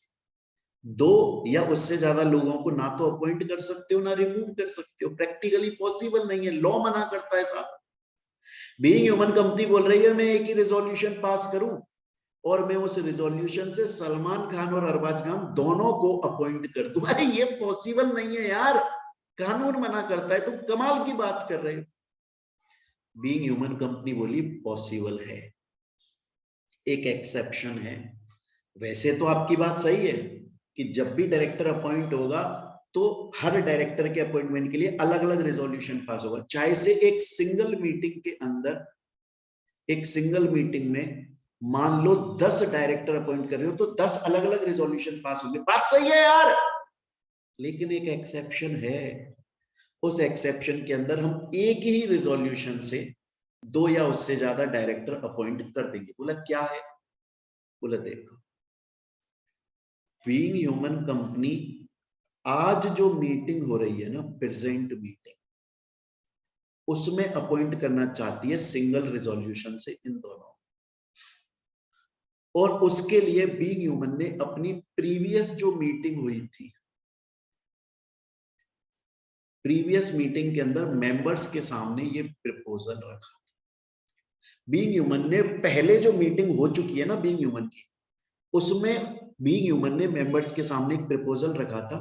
A: दो या उससे ज्यादा लोगों को ना तो अपॉइंट कर सकते हो ना रिमूव कर सकते हो, प्रैक्टिकली पॉसिबल नहीं है, लॉ मना करता है साहब। बीइंग ह्यूमन कंपनी बोल रही है मैं एक ही रिजोल्यूशन पास करूं और मैं उस रिजोल्यूशन से सलमान खान और अरबाज खान दोनों को अपॉइंट कर दूं। अरे ये पॉसिबल नहीं है यार, कानून मना करता है, तुम कमाल की बात कर रहे हो। बीइंग ह्यूमन कंपनी बोली पॉसिबल है, एक एक्सेप्शन है। वैसे तो आपकी बात सही है कि जब भी डायरेक्टर अपॉइंट होगा तो हर डायरेक्टर के अपॉइंटमेंट के लिए अलग अलग रेजोल्यूशन पास होगा, चाहे से एक सिंगल मीटिंग के अंदर, एक सिंगल मीटिंग में मान लो 10 डायरेक्टर अपॉइंट कर रहे हो तो 10 अलग अलग रेजोल्यूशन पास होंगे। बात सही है यार, लेकिन एक एक्सेप्शन है। उस एक्सेप्शन के अंदर हम एक ही रेजोल्यूशन से 2 या उससे ज्यादा डायरेक्टर अपॉइंट कर देंगे। बोला क्या है? बोला देखो, बीइंग ह्यूमन कंपनी आज जो मीटिंग हो रही है ना, प्रेजेंट मीटिंग, उसमें अपॉइंट करना चाहती है सिंगल रिजोल्यूशन से इन दोनों, और उसके लिए बीइंग ह्यूमन ने अपनी प्रीवियस जो मीटिंग हुई थी, प्रीवियस मीटिंग के अंदर मेंबर्स के सामने ये प्रपोजल रखा था। बीइंग ह्यूमन ने पहले जो मीटिंग हो चुकी है ना बीइंग ह्यूमन की, उसमें बीइंग ह्यूमन ने मेंबर्स के सामने एक प्रपोजल रखा था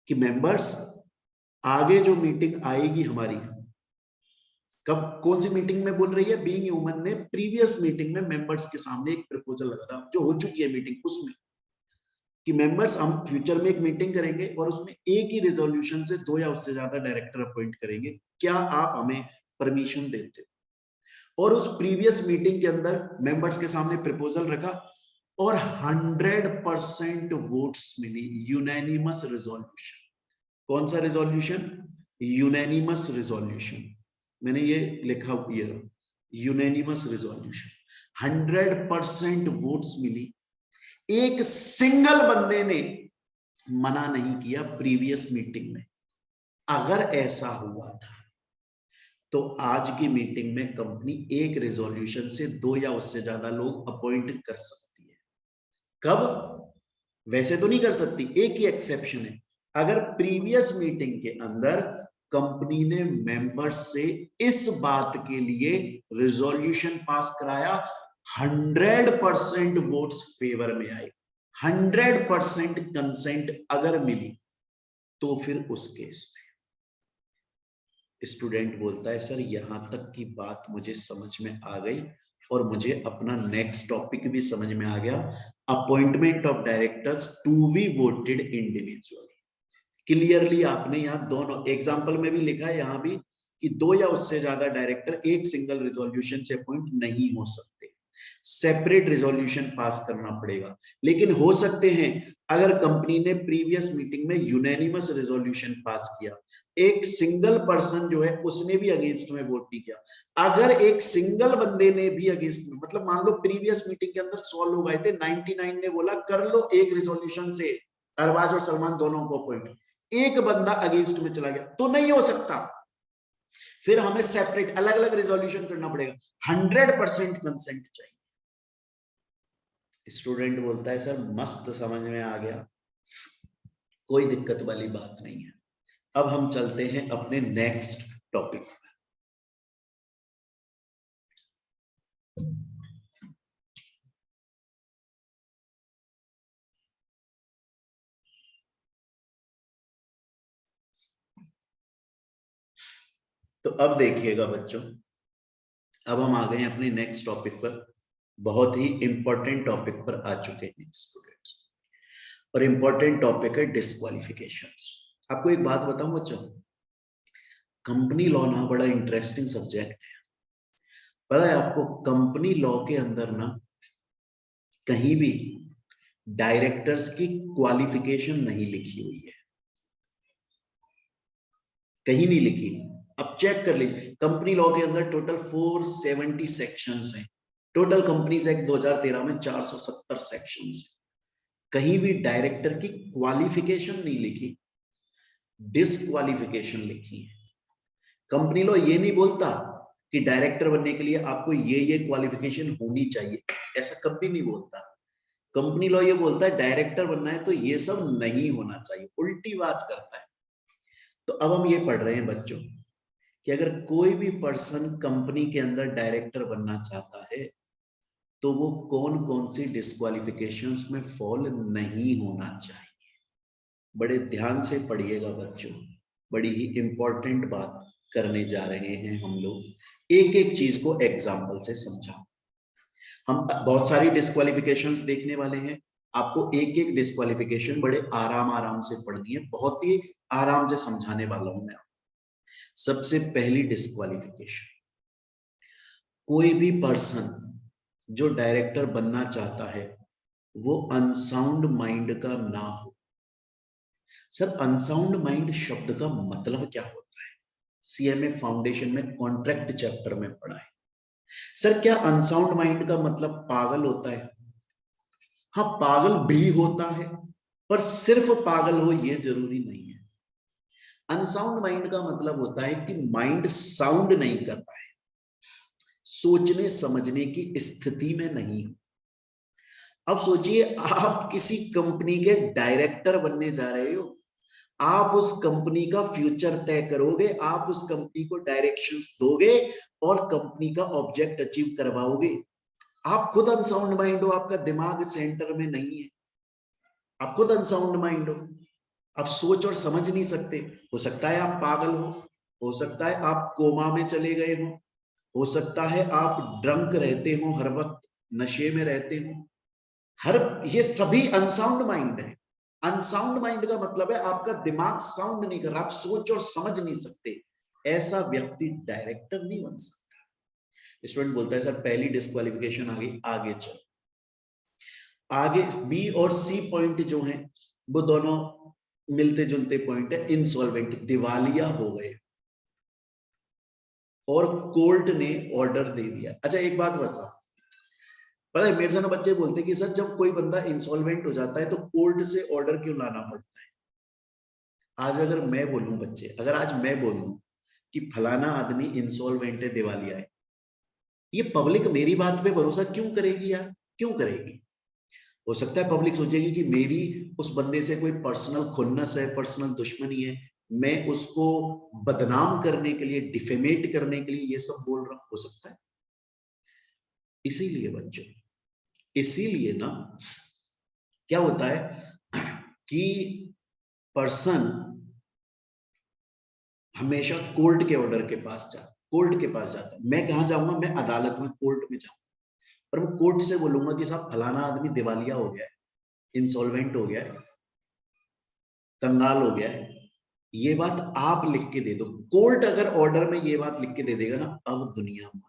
A: कि मेंबर्स आगे जो मीटिंग आएगी हमारी, कब कौन सी मीटिंग में बोल रही है, बीइंग ह्यूमन ने प्रीवियस मीटिंग में मेंबर्स के सामने एक प्रपोजल रखा था जो हो चुकी है मीटिंग, उसमें कि मेंबर्स हम फ्यूचर में एक मीटिंग करेंगे और उसमें एक ही रेजोल्यूशन से 2 या उससे ज्यादा डायरेक्टर अपॉइंट करेंगे, क्या आप हमें परमिशन देते? और उस प्रीवियस मीटिंग के अंदर मेंबर्स के सामने प्रपोजल रखा और 100% वोट्स मिली, यूनानिमस रेजोल्यूशन। कौन सा रेजोल्यूशन? Unanimous resolution. मैंने ये लिखा ये यूनानिमस रेजोल्यूशन, 100% वोट्स मिली। एक सिंगल बंदे ने मना नहीं किया प्रीवियस मीटिंग में। अगर ऐसा हुआ था तो आज की मीटिंग में कंपनी एक रेजोल्यूशन से 2 या उससे ज्यादा लोग अपॉइंट कर सकती है। कब? वैसे तो नहीं कर सकती, एक ही एक्सेप्शन है, अगर प्रीवियस मीटिंग के अंदर कंपनी ने मेंबर्स से इस बात के लिए रेजोल्यूशन पास कराया, 100% वोट्स फेवर में आए, 100% कंसेंट अगर मिली, तो फिर उस केस में स्टूडेंट बोलता है सर यहां तक की बात मुझे समझ में आ गई और मुझे अपना नेक्स्ट टॉपिक भी समझ में आ गया, appointment of directors to be voted individually. Clearly आपने यहाँ दोनों एग्जाम्पल में भी लिखा है, यहाँ भी कि 2 या उससे ज्यादा डायरेक्टर एक सिंगल रिजोल्यूशन से अपॉइंट नहीं हो सकते, सेपरेट रिजोल्यूशन पास करना पड़ेगा। लेकिन हो सकते हैं अगर कंपनी ने प्रीवियस मीटिंग में यूनानिमस रेजोल्यूशन पास किया, एक सिंगल पर्सन जो है उसने भी अगेंस्ट में वोट नहीं किया, अगर एक सिंगल बंदे ने भी अगेंस्ट में, मतलब मान लो प्रीवियस मीटिंग के अंदर 100 लोग आए थे, 99 ने बोला कर लो एक रिजोल्यूशन से अरबाज और सलमान दोनों को अपॉइंट, एक बंदा अगेंस्ट में चला गया, तो नहीं हो सकता, फिर हमें सेपरेट अलग अलग रिजोल्यूशन करना पड़ेगा, 100% कंसेंट चाहिए। स्टूडेंट बोलता है सर मस्त समझ में आ गया, कोई दिक्कत वाली बात नहीं है। अब हम चलते हैं अपने नेक्स्ट टॉपिक पर। तो अब देखिएगा बच्चों, अब हम आ गए हैं अपने नेक्स्ट टॉपिक पर, बहुत ही इंपॉर्टेंट टॉपिक पर आ चुके हैं स्टूडेंट्स, और इंपॉर्टेंट टॉपिक है डिस्क्वालिफिकेशंस। आपको एक बात बताऊं बच्चों, कंपनी लॉ ना बड़ा इंटरेस्टिंग सब्जेक्ट है। पता है आपको कंपनी लॉ के अंदर ना कहीं भी डायरेक्टर्स की क्वालिफिकेशन नहीं लिखी हुई है, कहीं नहीं लिखी। अब चेक कर लीजिए, कंपनी लॉ के अंदर टोटल 470 सेक्शंस हैं, टोटल कंपनीज एक्ट 2013 में 470 सेक्शंस हैं, कहीं भी डायरेक्टर की क्वालिफिकेशन नहीं लिखी, डिस्क्वालिफिकेशन लिखी है। कंपनी लॉ ये नहीं बोलता कि डायरेक्टर बनने के लिए आपको ये क्वालिफिकेशन होनी चाहिए, ऐसा कभी नहीं बोलता। कंपनी लॉ ये बोलता है डायरेक्टर बनना है तो ये सब नहीं होना चाहिए, उल्टी बात करता है। तो अब हम ये पढ़ रहे हैं बच्चों कि अगर कोई भी पर्सन कंपनी के अंदर डायरेक्टर बनना चाहता है तो वो कौन कौन सी डिस्क्वालिफिकेशंस में फॉल नहीं होना चाहिए। बड़े ध्यान से पढ़िएगा बच्चों, बड़ी ही इंपॉर्टेंट बात करने जा रहे हैं हम लोग, एक एक चीज को एग्जाम्पल से समझा। हम बहुत सारी डिस्क्वालिफिकेशंस देखने वाले हैं, आपको एक एक डिस्क्वालिफिकेशन बड़े आराम से पढ़नी है, बहुत ही आराम से समझाने वाला हूं मैं। सबसे पहली डिस्क्वालिफिकेशन, कोई भी पर्सन जो डायरेक्टर बनना चाहता है वो अनसाउंड माइंड का ना हो। सर अनसाउंड माइंड शब्द का मतलब क्या होता है? सीएमए फाउंडेशन में कॉन्ट्रैक्ट चैप्टर में पढ़ा है। सर क्या अनसाउंड माइंड का मतलब पागल होता है? हाँ पागल भी होता है, पर सिर्फ पागल हो ये जरूरी नहीं है। अनसाउंड माइंड का मतलब होता है कि माइंड साउंड नहीं कर रहा है, सोचने समझने की स्थिति में नहीं हो। अब सोचिए आप किसी कंपनी के डायरेक्टर बनने जा रहे हो, आप उस कंपनी का फ्यूचर तय करोगे, आप उस कंपनी को डायरेक्शंस दोगे और कंपनी का ऑब्जेक्ट अचीव करवाओगे। आप खुद अनसाउंड माइंड हो, आपका दिमाग सेंटर में नहीं है, आप खुद अनसाउंड माइंड हो, आप सोच और समझ नहीं सकते। हो सकता है आप पागल हो सकता है आप कोमा में चले गए हो सकता है आप ड्रंक रहते हो, हर वक्त नशे में रहते हो। ये सभी अनसाउंड माइंड है। अनसाउंड माइंड का मतलब है आपका दिमाग साउंड नहीं कर रहा, आप सोच और समझ नहीं सकते। ऐसा व्यक्ति डायरेक्टर नहीं बन सकता। स्टूडेंट बोलता है सर पहली डिस्क्वालिफिकेशन आ गई, आगे चल। आगे बी और सी पॉइंट जो हैं वो दोनों मिलते जुलते पॉइंट है। इंसॉल्वेंट, दिवालिया हो गए और कोर्ट ने ऑर्डर दे दिया। अच्छा एक बात बताओ, पता है मेरे से ना बच्चे बोलते कि सर जब कोई बंदा इंसॉल्वेंट हो जाता है तो कोर्ट से ऑर्डर क्यों लाना पड़ता है। आज अगर मैं बोलूं बच्चे, अगर आज मैं बोल दूं कि फलाना आदमी इंसॉल्वेंट है, दिवालिया है, ये पब्लिक मेरी बात पे भरोसा क्यों करेगी यार, क्यों करेगी। हो सकता है पब्लिक सोचेगी कि मेरी उस बंदे से कोई पर्सनल खुन्नस है, पर्सनल दुश्मनी है, मैं उसको बदनाम करने के लिए, डिफेमेट करने के लिए ये सब बोल रहा हूं, हो सकता है। इसीलिए बच्चों, इसीलिए ना क्या होता है कि पर्सन हमेशा कोर्ट के ऑर्डर के पास कोर्ट के पास जाता है। मैं कहां जाऊंगा, मैं अदालत में, कोर्ट में जाऊंगा और मैं कोर्ट से बोलूंगा कि साहब फलाना आदमी दिवालिया हो गया है, इंसॉल्वेंट हो गया है, कंगाल हो गया है, ये बात आप लिख के दे दो। कोर्ट अगर ऑर्डर में ये बात लिख के दे देगा ना, अब दुनिया मानेगी।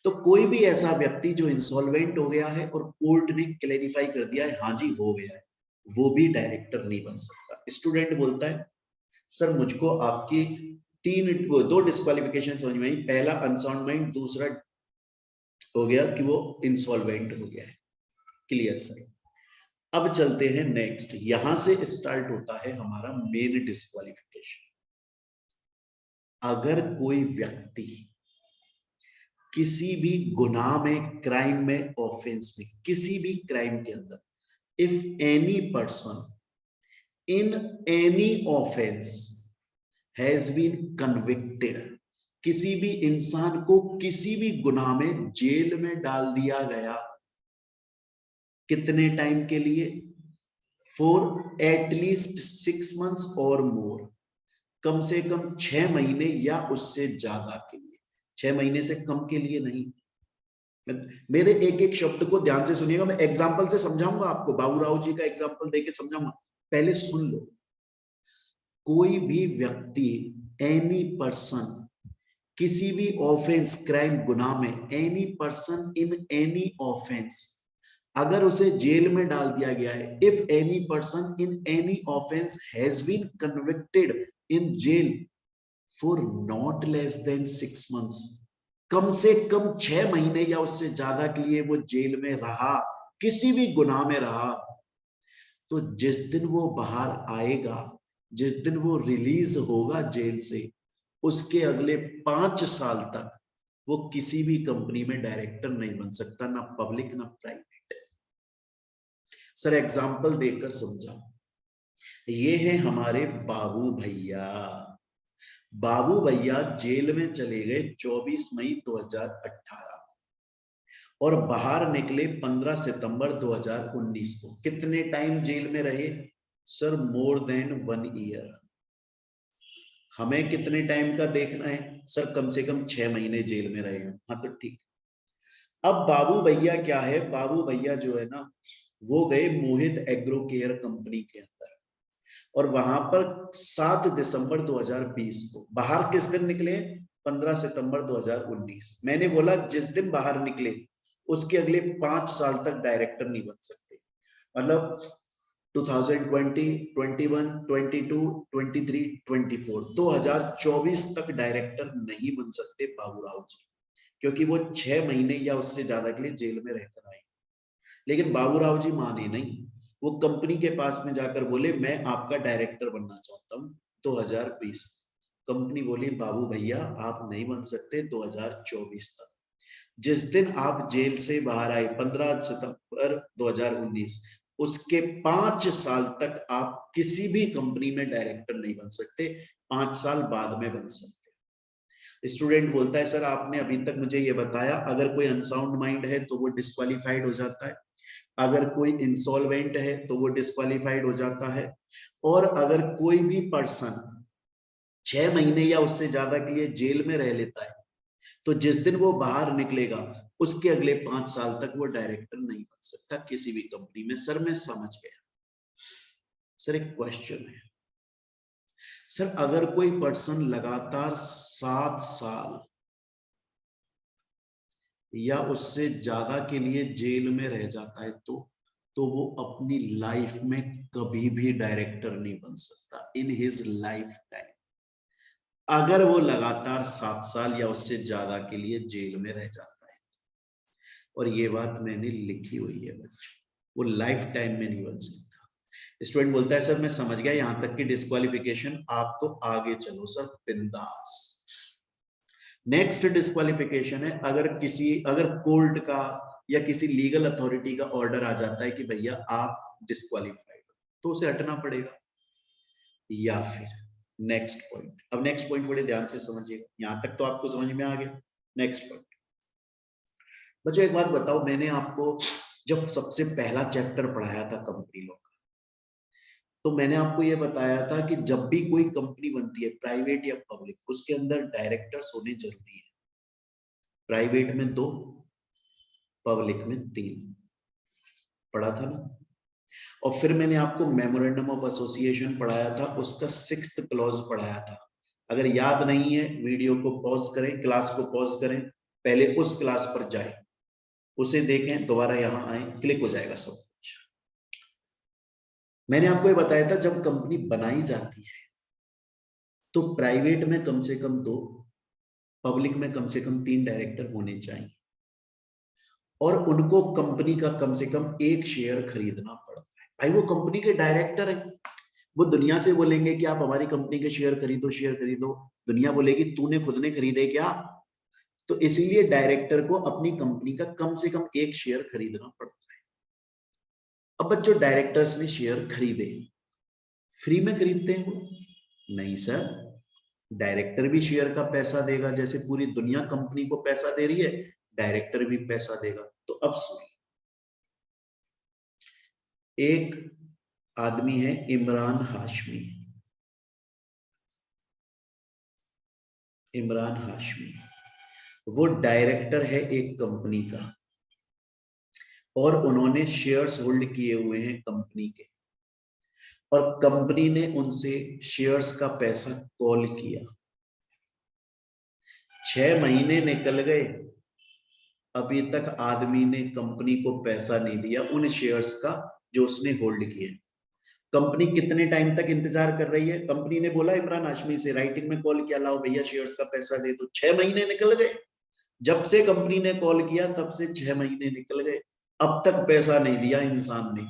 A: तो कोई भी ऐसा व्यक्ति जो इंसॉल्वेंट हो गया है और कोर्ट ने क्लेरिफाई कर दिया है हाँ जी हो गया है, वो भी डायरेक्टर नहीं बन सकता। स्टूडेंट बोलता है सर मुझको आपकी दो डिस्क्वालिफिकेशन समझ में आई। पहला अनसाउंड माइंड, दूसरा हो गया कि वो इंसॉल्वेंट हो गया है। Clear sir. अब चलते हैं नेक्स्ट, यहां से स्टार्ट होता है हमारा मेन डिस्क्वालिफिकेशन। अगर कोई व्यक्ति किसी भी गुनाह में, क्राइम में, ऑफेंस में, किसी भी क्राइम के अंदर, if any person in any offence has been convicted, किसी भी इंसान को किसी भी गुनाह में जेल में डाल दिया गया, कितने टाइम के लिए, फॉर एटलीस्ट 6 months और मोर, कम से कम 6 महीने या उससे ज्यादा के लिए। 6 महीने से कम के लिए नहीं। मेरे एक एक शब्द को ध्यान से सुनिएगा, मैं एग्जाम्पल से समझाऊंगा आपको, बाबूराव जी का एग्जाम्पल देके समझाऊंगा, पहले सुन लो। कोई भी व्यक्ति, एनी पर्सन, किसी भी ऑफेंस, क्राइम, गुनाह में, any person in any offence, अगर उसे जेल में डाल दिया गया है, if any person in any offence has been convicted in jail for not less than 6 months, कम से कम 6 महीने या उससे ज्यादा के लिए वो जेल में रहा, किसी भी गुनाह में रहा, तो जिस दिन वो बाहर आएगा, जिस दिन वो रिलीज होगा जेल से, उसके अगले 5 साल तक वो किसी भी कंपनी में डायरेक्टर नहीं बन सकता, ना पब्लिक ना प्राइवेट। सर एग्जांपल देकर समझा। ये है हमारे बाबू भैया। बाबू भैया जेल में चले गए 24 मई 2018 और बाहर निकले 15 सितंबर 2019 को। कितने टाइम जेल में रहे सर? More than 1 year। हमें कितने टाइम का देखना है सर? कम से कम 6 महीने जेल में रहे। हाँ तो ठीक। अब बाबू भैया क्या है, बाबू भैया जो है ना, वो गए मोहित एग्रो केयर कंपनी के अंदर और वहां पर 7 दिसंबर 2020 को। बाहर किस दिन निकले? 15 सितंबर 2019। मैंने बोला जिस दिन बाहर निकले उसके अगले 5 साल तक डायरेक्टर नहीं बन सकते। मतलब 2020, 21, 22, 23, 24, 2024 तक डायरेक्टर नहीं बन सकते बाबूराव जी, क्योंकि वो 6 महीने या उससे ज्यादा के लिए जेल में रहकर आए। लेकिन बाबूराव जी माने नहीं, वो कंपनी के पास में जाकर बोले मैं आपका डायरेक्टर बनना चाहता हूँ 2020। कंपनी बोली बाबू भैया आप नहीं बन सकते 2024 तक। जिस दिन आप जेल से बाहर आए 15 सितंबर 2019, उसके 5 साल तक आप किसी भी कंपनी में डायरेक्टर नहीं बन सकते, 5 साल बाद में बन सकते। स्टूडेंट बोलता है सर आपने अभी तक मुझे ये बताया अगर कोई अनसाउंड माइंड है तो वो डिस्क्वालीफाइड हो जाता है, अगर कोई इंसॉल्वेंट है तो वो डिस्क्वालीफाइड हो जाता है, और अगर कोई भी पर्सन 6 महीने या उससे ज्यादा के लिए जेल में रह लेता है तो जिस दिन वो बाहर निकलेगा उसके अगले 5 साल तक वो डायरेक्टर नहीं बन सकता किसी भी कंपनी में। सर मैं समझ गया। सर एक क्वेश्चन है, सर अगर कोई पर्सन लगातार 7 साल या उससे ज्यादा के लिए जेल में रह जाता है तो वो अपनी लाइफ में कभी भी डायरेक्टर नहीं बन सकता इन हिज लाइफ टाइम, अगर वो लगातार 7 साल या उससे ज्यादा के लिए जेल में रह जाता है। और ये बात मैंने लिखी हुई है बच्चों, वो लाइफ टाइम में नहीं बन सकता। स्टूडेंट बोलता है सर मैं समझ गया यहां तक की डिस्क्वालिफिकेशन, आप तो आगे चलो सर बिंदास। नेक्स्ट डिस्क्वालिफिकेशन है अगर कोर्ट का या किसी लीगल अथॉरिटी का ऑर्डर आ जाता है कि भैया आप डिस्क्वालिफाइड हो, तो उसे हटना पड़ेगा। या फिर नेक्स्ट पॉइंट, अब नेक्स्ट पॉइंट बड़े ध्यान से समझिएगा, यहां तक तो आपको समझ में आ गया। नेक्स्ट पॉइंट बच्चों एक बात बताओ, मैंने आपको जब सबसे पहला चैप्टर पढ़ाया था कंपनी लॉ का, तो मैंने आपको यह बताया था कि जब भी कोई कंपनी बनती है प्राइवेट या पब्लिक, उसके अंदर डायरेक्टर्स होने जरूरी है। प्राइवेट में 2, पब्लिक में 3, पढ़ा था ना। और फिर मैंने आपको मेमोरेंडम ऑफ एसोसिएशन पढ़ाया था, उसका 6th क्लॉज पढ़ाया था। अगर याद नहीं है वीडियो को पॉज करें, क्लास को पॉज करें, पहले उस क्लास पर जाएं, उसे देखें, दोबारा यहां आए, क्लिक हो जाएगा सब कुछ। मैंने आपको ये बताया था जब कंपनी बनाई जाती है तो प्राइवेट में कम से कम 2, पब्लिक में कम से कम 3 डायरेक्टर होने चाहिए, और उनको कंपनी का कम से कम 1 शेयर खरीदना पड़ता है। भाई वो कंपनी के डायरेक्टर हैं, वो दुनिया से बोलेंगे कि आप हमारी कंपनी के शेयर खरीदो, शेयर खरीदो, दुनिया बोलेगी तूने खुद ने खरीदे क्या? तो इसीलिए डायरेक्टर को अपनी कंपनी का कम से कम 1 शेयर खरीदना पड़ता है। अब बच्चों डायरेक्टर्स ने शेयर खरीदे, फ्री में खरीदते हैं वो? नहीं सर, डायरेक्टर भी शेयर का पैसा देगा, जैसे पूरी दुनिया कंपनी को पैसा दे रही है, डायरेक्टर भी पैसा देगा। तो अब सुनिए, एक आदमी है इमरान हाशमी, इमरान हाशमी, वो डायरेक्टर है एक कंपनी का, और उन्होंने शेयर्स होल्ड किए हुए हैं कंपनी के, और कंपनी ने उनसे शेयर्स का पैसा कॉल किया। 6 महीने निकल गए, अभी तक आदमी ने कंपनी को पैसा नहीं दिया उन शेयर्स का जो उसने होल्ड किए। कंपनी कितने टाइम तक इंतजार कर रही है? कंपनी ने बोला इमरान हाशमी से, राइटिंग में कॉल किया, लाओ भैया शेयर्स का पैसा दे दो। 6 महीने निकल गए, जब से कंपनी ने कॉल किया तब से 6 महीने निकल गए, अब तक पैसा नहीं दिया इंसान ने।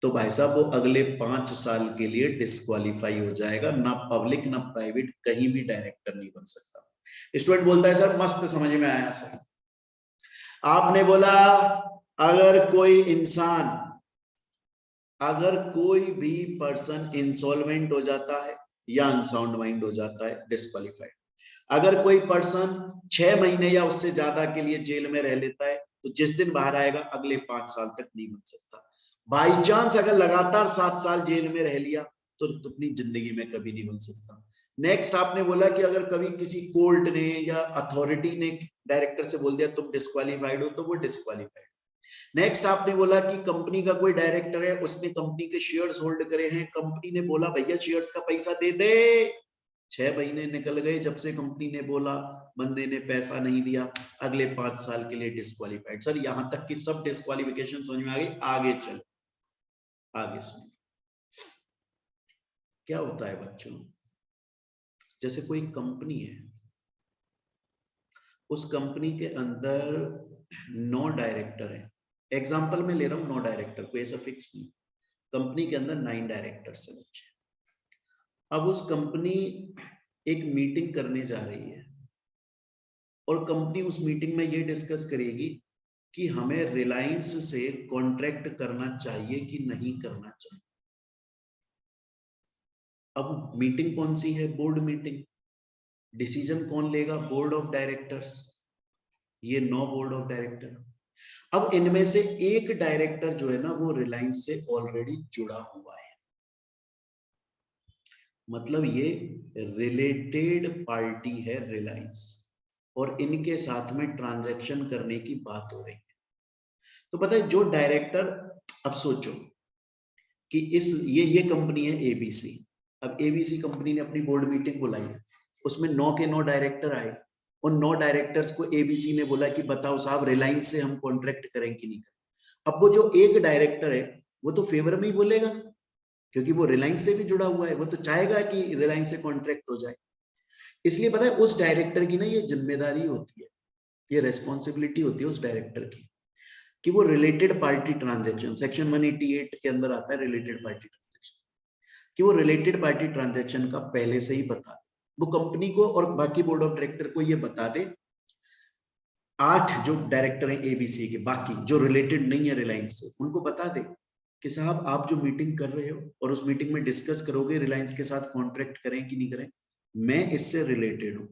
A: तो भाई साहब वो अगले 5 साल के लिए डिस्क्वालीफाई हो जाएगा, ना पब्लिक ना प्राइवेट कहीं भी डायरेक्टर नहीं बन सकता। स्टूडेंट बोलता है सर मस्त समझ में आया सर। आपने बोला अगर कोई इंसान, अगर कोई भी पर्सन इंसॉल्वेंट हो जाता है या अनसाउंड माइंड हो जाता है, डिस्क्वालीफाइड। अगर कोई पर्सन 6 महीने या उससे ज्यादा के लिए जेल में रह लेता है तो जिस दिन बाहर आएगा अगले 5 साल तक नहीं बन सकता। बाई चांस अगर लगातार 7 साल जेल में रह लिया तो अपनी जिंदगी में कभी नहीं बन सकता। नेक्स्ट आपने बोला कि अगर कभी किसी कोर्ट ने या अथॉरिटी ने डायरेक्टर से बोल दिया तुम डिस्क्वालीफाइड हो तो वो डिस्क्वालीफाइड। नेक्स्ट आपने बोला कि कंपनी का कोई डायरेक्टर है, उसने कंपनी के शेयर्स होल्ड करे हैं, कंपनी ने बोला भैया शेयर्स का पैसा दे दे, 6 महीने निकल गए, जब से कंपनी ने बोला बंदे ने पैसा नहीं दिया, अगले 5 साल के लिए डिस्क्वालीफाइड। सर यहां तक की सब डिस्क्वालिफिकेशन समझ में आ गई? आगे चल, आगे सुन। क्या होता है बच्चों, जैसे कोई कंपनी है, उस कंपनी के अंदर 9 डायरेक्टर है, एग्जाम्पल में ले रहा हूं 9 डायरेक्टर, कोई ऐसा फिक्स नहीं, कंपनी के अंदर 9 डायरेक्टर्स है बच्चे। अब उस कंपनी एक मीटिंग करने जा रही है, और कंपनी उस मीटिंग में ये डिस्कस करेगी कि हमें रिलायंस से कॉन्ट्रैक्ट करना चाहिए कि नहीं करना चाहिए। अब मीटिंग कौन सी है? Board meeting. डिसीजन कौन लेगा? Board of directors. ये 9 बोर्ड ऑफ डायरेक्टर। अब इनमें से एक डायरेक्टर जो है ना वो रिलायंस से ऑलरेडी जुड़ा हुआ है, मतलब ये रिलेटेड पार्टी है रिलायंस, और इनके साथ में ट्रांजैक्शन करने की बात हो रही है। तो पता है जो डायरेक्टर, अब सोचो कि इस ये कंपनी है एबीसी। अब एबीसी कंपनी ने अपनी बोर्ड मीटिंग बुलाई, उसमें 9 के 9 डायरेक्टर आए, उन 9 डायरेक्टर्स को एबीसी ने बोला कि बताओ साहब रिलायंस से हम कॉन्ट्रैक्ट करें कि नहीं करें। अब वो जो एक डायरेक्टर है वो तो फेवर में ही बोलेगा, क्योंकि वो रिलायंस से भी जुड़ा हुआ है, वो तो चाहेगा कि रिलायंस से कॉन्ट्रैक्ट हो जाए। इसलिए पता है उस डायरेक्टर की ना ये जिम्मेदारी होती है, ये रेस्पॉन्सिबिलिटी होती है उस डायरेक्टर की, कि वो रिलेटेड पार्टी ट्रांजैक्शन, सेक्शन 188 के अंदर आता है रिलेटेड पार्टी ट्रांजैक्शन, कि वो रिलेटेड पार्टी ट्रांजैक्शन का पहले से ही बता दे, वो कंपनी को और बाकी बोर्ड ऑफ डायरेक्टर को ये बता दे। 8 जो डायरेक्टर हैं एबीसी के, बाकी जो रिलेटेड नहीं है रिलायंस से, उनको बता दे कि साहब आप जो मीटिंग कर रहे हो और उस मीटिंग में डिस्कस करोगे रिलायंस के साथ कॉन्ट्रैक्ट करें कि नहीं करें, मैं इससे रिलेटेड हूं,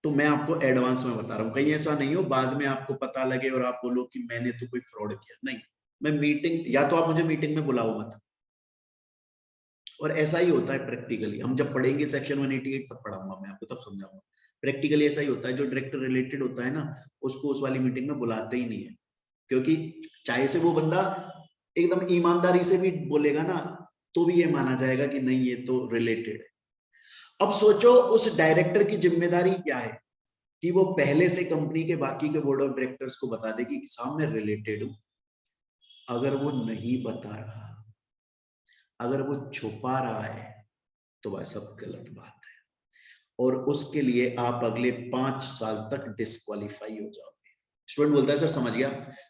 A: तो मैं आपको एडवांस में बता रहा हूं, कहीं ऐसा नहीं हो बाद में आपको पता लगे और आप बोलो कि मैंने तो कोई फ्रॉड किया। नहीं, मैं मीटिंग, या तो आप मुझे मीटिंग में बुलाओ मत, और ऐसा ही होता है प्रैक्टिकली, हम जब पढ़ेंगे सेक्शन 188 तब पढ़ाऊंगा मैं आपको, तब समझाऊंगा। प्रैक्टिकली ऐसा ही होता है, जो डायरेक्टर रिलेटेड होता है ना उसको उस वाली मीटिंग में बुलाते ही नहीं है, क्योंकि चाहे से वो बंदा एकदम ईमानदारी से भी बोलेगा ना तो भी ये माना जाएगा कि नहीं ये तो रिलेटेड है। अब सोचो उस डायरेक्टर की जिम्मेदारी क्या है कि वो पहले से कंपनी के बाकी के बोर्ड ऑफ डायरेक्टर्स को बता देगी कि साहब मैं रिलेटेड हूं। अगर वो नहीं बता रहा, अगर वो छुपा रहा है, तो वह सब गलत बात है, और उसके लिए आप अगले 5 साल तक डिस्क्वालीफाई हो जाओगे। स्टूडेंट बोलता है सर समझ गया,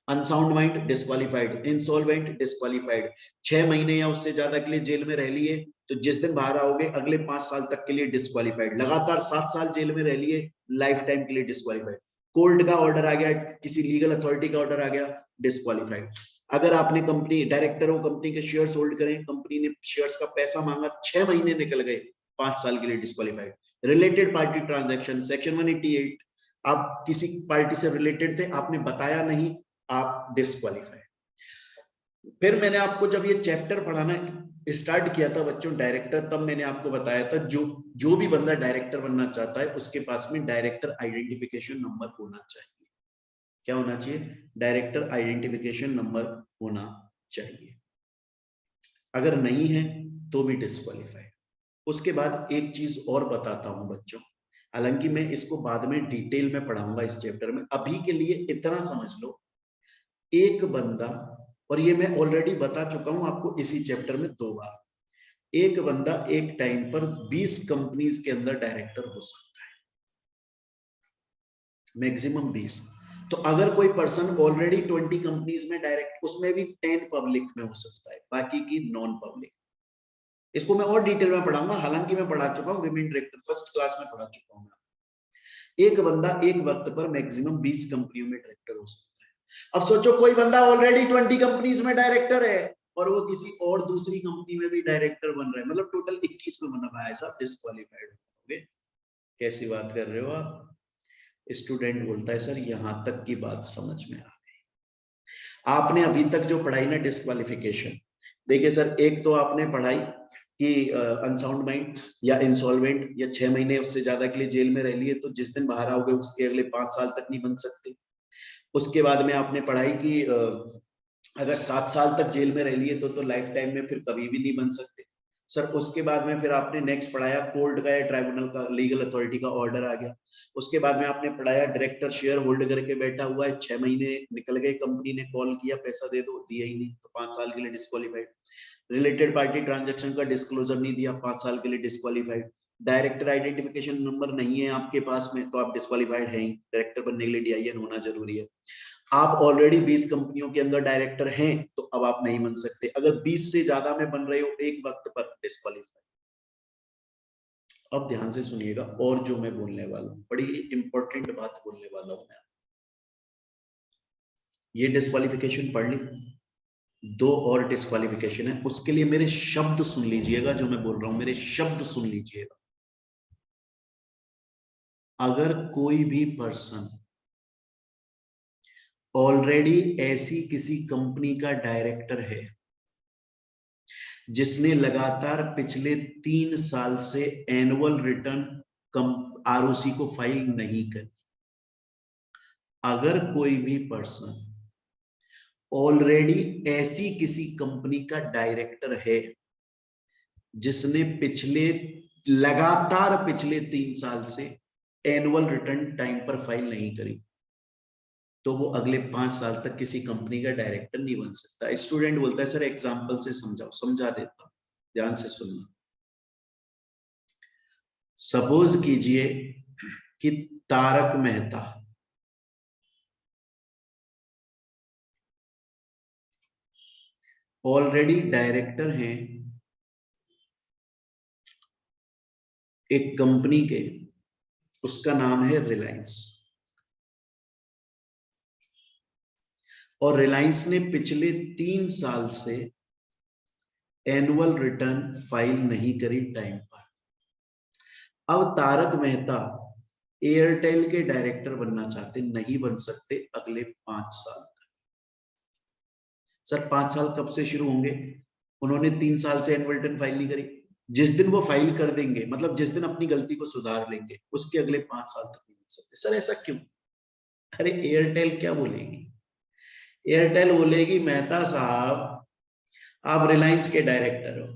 A: unsound mind disqualified, insolvent disqualified, 6 महीने या उससे ज्यादा के लिए जेल में रह लिए तो जिस दिन बाहर आओगे अगले 5 साल तक के लिए डिस्क्वालीफाइड, लगातार 7 साल जेल में रह लिए लाइफ टाइम के लिए डिस्क्वालीफाइड, कोर्ट का ऑर्डर आ गया, किसी लीगल अथॉरिटी का ऑर्डर आ गया, डिस्क्वालीफाइड। अगर आपने कंपनी डायरेक्टर हो, कंपनी के शेयर्स होल्ड करें, कंपनी ने शेयर्स का पैसा मांगा, 6 महीने निकल गए, 5 साल के लिए disqualified. Related party transaction section 188, आप किसी पार्टी से रिलेटेड थे, आपने बताया नहीं, आप डिस्क्वालीफाइड। फिर मैंने आपको जब ये चैप्टर पढ़ाना स्टार्ट किया था बच्चों डायरेक्टर, तब मैंने आपको बताया था जो भी बंदा डायरेक्टर बनना चाहता है उसके पास में डायरेक्टर आइडेंटिफिकेशन नंबर होना चाहिए। क्या होना चाहिए? डायरेक्टर आइडेंटिफिकेशन नंबर होना चाहिए। अगर नहीं है तो भी डिस्क्वालीफाइड। उसके बाद एक चीज और बताता हूं बच्चों, हालांकि मैं इसको बाद में डिटेल में पढ़ाऊंगा इस चैप्टर में, अभी के लिए इतना समझ लो, एक बंदा, और ये मैं ऑलरेडी बता चुका हूं आपको इसी चैप्टर में 2 बार, एक बंदा एक टाइम पर 20 कंपनीज के अंदर डायरेक्टर हो सकता है, मैक्सिमम 20। तो अगर कोई पर्सन ऑलरेडी 20 कंपनीज में डायरेक्ट, उसमें भी 10 पब्लिक में हो सकता है, बाकी की नॉन पब्लिक। इसको मैं और डिटेल में पढ़ाऊंगा, हालांकि मैं पढ़ा चुका हूँ विमेन डायरेक्टर फर्स्ट क्लास में पढ़ा चुका हूँ। एक बंदा एक वक्त पर मैक्सिमम 20 कंपनियों में डायरेक्टर हो सकता है। अब सोचो कोई बंदा ऑलरेडी 20 कंपनीज में डायरेक्टर है और वो किसी और दूसरी कंपनी में भी डायरेक्टर बन रहा है, मतलब टोटल 21 में बना हुआ है, ऐसा डिस्क्वालीफाइड हो गए। कैसी बात कर रहे हो आप? स्टूडेंट बोलता है सर यहां तक की बात समझ में आ गई। आपने अभी तक जो पढ़ाई ना डिस्क्वालिफिकेशन, देखिए सर एक तो आपने पढ़ाई कि अनसाउंड माइंड या इंसॉल्वेंट या 6 महीने उससे ज्यादा के लिए जेल में रह लिए तो जिस दिन बाहर आओगे उसके अगले 5 साल तक नहीं बन सकते। उसके बाद में आपने पढ़ाई की अगर 7 साल तक जेल में रह लिए तो लाइफ टाइम में फिर कभी भी नहीं बन सकते सर। उसके बाद में फिर आपने नेक्स्ट पढ़ाया कोर्ट का या ट्राइब्यूनल का लीगल अथॉरिटी का ऑर्डर आ गया। उसके बाद में आपने पढ़ाया डायरेक्टर शेयर होल्ड करके बैठा हुआ है, 6 महीने निकल गए, कंपनी ने कॉल किया पैसा दे दो, दिया ही नहीं तो 5 साल के लिए डिस्क्वालीफाइड। रिलेटेड पार्टी ट्रांजैक्शन का डिस्क्लोजर नहीं दिया, 5 साल के लिए डिस्क्वालीफाइड। डायरेक्टर आइडेंटिफिकेशन नंबर नहीं है आपके पास में तो आप डिस्क्वालीफाइड हैं ही, डायरेक्टर बनने के लिए DIN होना जरूरी है। आप ऑलरेडी 20 कंपनियों के अंदर डायरेक्टर हैं तो अब आप नहीं बन सकते, अगर 20 से ज्यादा में बन रहे हो एक वक्त पर डिस्क्वालीफाइड। अब ध्यान से सुनिएगा, और जो मैं बोलने वाला हूँ बड़ी इंपॉर्टेंट बात बोलने वाला हूँ मैं। ये डिस्क्वालिफिकेशन पढ़ ली, दो और डिस्क्वालिफिकेशन है, उसके लिए मेरे शब्द सुन लीजिएगा, जो मैं बोल रहा हूं मेरे शब्द सुन लीजिएगा। अगर कोई भी पर्सन ऑलरेडी ऐसी किसी कंपनी का डायरेक्टर है जिसने लगातार पिछले 3 साल से एनुअल रिटर्न आरओसी को फाइल नहीं करी, अगर कोई भी पर्सन ऑलरेडी ऐसी किसी कंपनी का डायरेक्टर है जिसने लगातार पिछले 3 साल से एनुअल रिटर्न टाइम पर फाइल नहीं करी, तो वो अगले 5 साल तक किसी कंपनी का डायरेक्टर नहीं बन सकता। स्टूडेंट बोलता है सर एग्जांपल से समझाओ, समझा देता हूं, ध्यान से सुनना। सपोज कीजिए कि तारक मेहता ऑलरेडी डायरेक्टर हैं एक कंपनी के, उसका नाम है रिलायंस, और रिलायंस ने पिछले 3 साल से एनुअल रिटर्न फाइल नहीं करी टाइम पर। अब तारक मेहता एयरटेल के डायरेक्टर बनना चाहते, नहीं बन सकते अगले 5 साल तक। सर 5 साल कब से शुरू होंगे? उन्होंने 3 साल से एनुअल रिटर्न फाइल नहीं करी, जिस दिन वो फाइल कर देंगे, मतलब जिस दिन अपनी गलती को सुधार लेंगे, उसके अगले 5 साल तक नहीं बन सकते। सर ऐसा क्यों? अरे एयरटेल क्या बोलेगी? एयरटेल बोलेगी मेहता साहब आप रिलायंस के डायरेक्टर हो,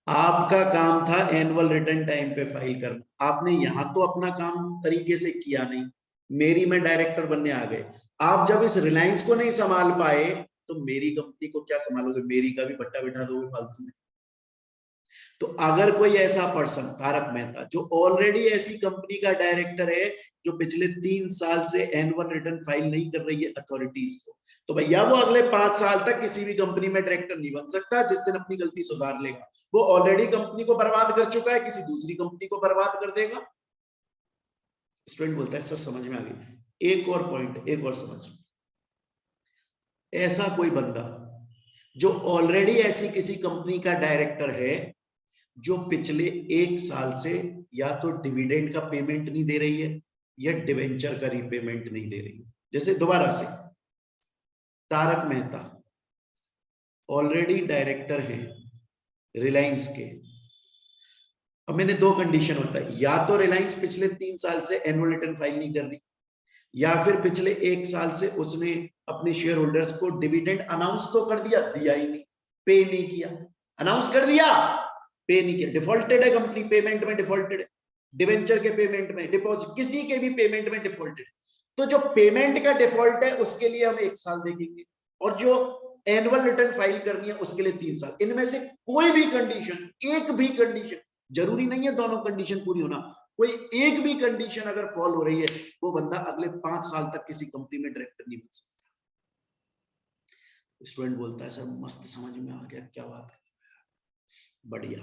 A: आपका काम था एनुअल रिटर्न टाइम पे फाइल करना, आपने यहां तो अपना काम तरीके से किया नहीं, मेरी में डायरेक्टर बनने आ गए। आप जब इस रिलायंस को नहीं संभाल पाए तो मेरी कंपनी को क्या संभालोगे? मेरी का भी भट्टा बिठा दोगे फालतू में। तो अगर कोई ऐसा पर्सन तारक मेहता जो ऑलरेडी ऐसी कंपनी का डायरेक्टर है जो पिछले 3 साल से एनुअल रिटर्न फाइल नहीं कर रही है अथॉरिटीज को, तो भैया वो अगले 5 साल तक किसी भी कंपनी में डायरेक्टर नहीं बन सकता। जिस दिन अपनी गलती सुधार लेगा, वो ऑलरेडी कंपनी को बर्बाद कर चुका है, किसी दूसरी कंपनी को बर्बाद कर देगा। स्टूडेंट बोलता है सर समझ में आ गई। एक और पॉइंट, एक और समझ, ऐसा कोई बंदा जो ऑलरेडी ऐसी किसी कंपनी का डायरेक्टर है जो पिछले 1 साल से या तो डिविडेंड का पेमेंट नहीं दे रही है या डिवेंचर का रीपेमेंट नहीं दे रही है। जैसे दोबारा से, तारक मेहता ऑलरेडी डायरेक्टर हैं रिलायंस के। अब मैंने 2 कंडीशन होता है, या तो रिलायंस पिछले 3 साल से एनुअल रिटर्न फाइल नहीं कर रही, या फिर पिछले 1 साल से उसने अपने शेयर होल्डर्स को डिविडेंड अनाउंस तो कर दिया, दिया ही नहीं, पे नहीं किया। अनाउंस कर दिया, पे नहीं किया, डिफॉल्टेड है कंपनी, पेमेंट में डिफॉल्टेड है, डिवेंचर के पेमेंट में, डिपॉजिट, किसी के भी पेमेंट में डिफॉल्टेड। तो जो पेमेंट का डिफॉल्ट है उसके लिए हम 1 साल देखेंगे, और जो एनुअल रिटर्न फाइल करनी है उसके लिए 3 साल। इनमें से कोई भी कंडीशन, एक भी कंडीशन, जरूरी नहीं है दोनों कंडीशन पूरी होना, कोई एक भी कंडीशन अगर फॉल हो रही है, वो बंदा अगले 5 साल तक किसी कंपनी में डायरेक्टर नहीं बन सकता। स्टूडेंट बोलता है सर मस्त समझ में आ गया, क्या बात है, बढ़िया।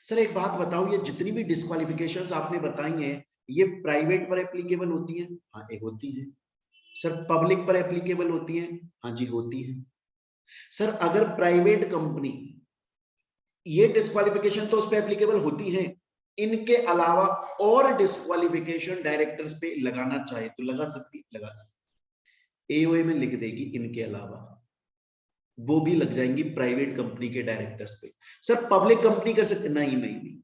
A: सर एक बात बताओ, ये जितनी भी डिस्क्वालिफिकेशंस आपने बताई हैं, ये प्राइवेट पर एप्लीकेबल होती हैं? हाँ एक होती है। सर पब्लिक पर एप्लीकेबल होती हैं? हाँ जी होती है। सर अगर प्राइवेट कंपनी ये डिस्क्वालिफिकेशन तो उस पर एप्लीकेबल होती है, इनके अलावा और डिस्क्वालिफिकेशन डायरेक्टर्स पे लगाना चाहे तो लगा सकती, लगा सकती। एओए में लिख देगी इनके अलावा, वो भी लग जाएंगी प्राइवेट कंपनी के डायरेक्टर्स पे। सर पब्लिक कंपनी कर सकते? नहीं नहीं नहीं,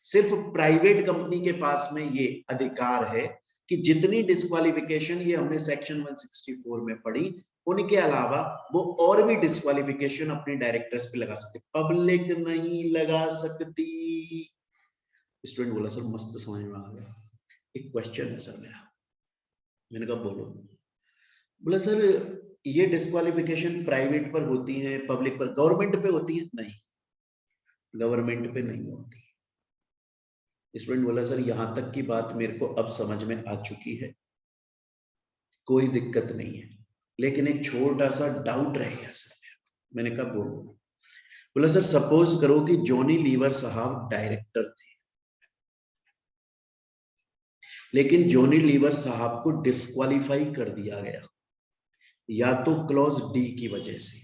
A: सिर्फ प्राइवेट कंपनी के पास में ये अधिकार है कि जितनी डिस्क्वालिफिकेशन ये हमने सेक्शन 164 में पढ़ी, उनके अलावा वो और भी डिस्क्वालिफिकेशन अपने डायरेक्टर्स पे लगा सकते, पब्लिक नहीं लगा सकती। स्टूडेंट बोला सर मस्त समझ में आ गया, एक क्वेश्चन है सर मेरा। मैंने कहा बोलो। बोला सर ये डिस्क्वालिफिकेशन प्राइवेट पर होती है, पब्लिक पर, गवर्नमेंट पे होती है? नहीं, गवर्नमेंट पे नहीं होती। स्टूडेंट बोला सर यहां तक की बात मेरे को अब समझ में आ चुकी है, कोई दिक्कत नहीं है, लेकिन एक छोटा सा डाउट रह गया सर। मैंने कहा बोलो। बोला सर सपोज करो कि जॉनी लीवर साहब डायरेक्टर थे, लेकिन जॉनी लीवर साहब को डिस्क्वालीफाई कर दिया गया, या तो क्लॉज डी की वजह से।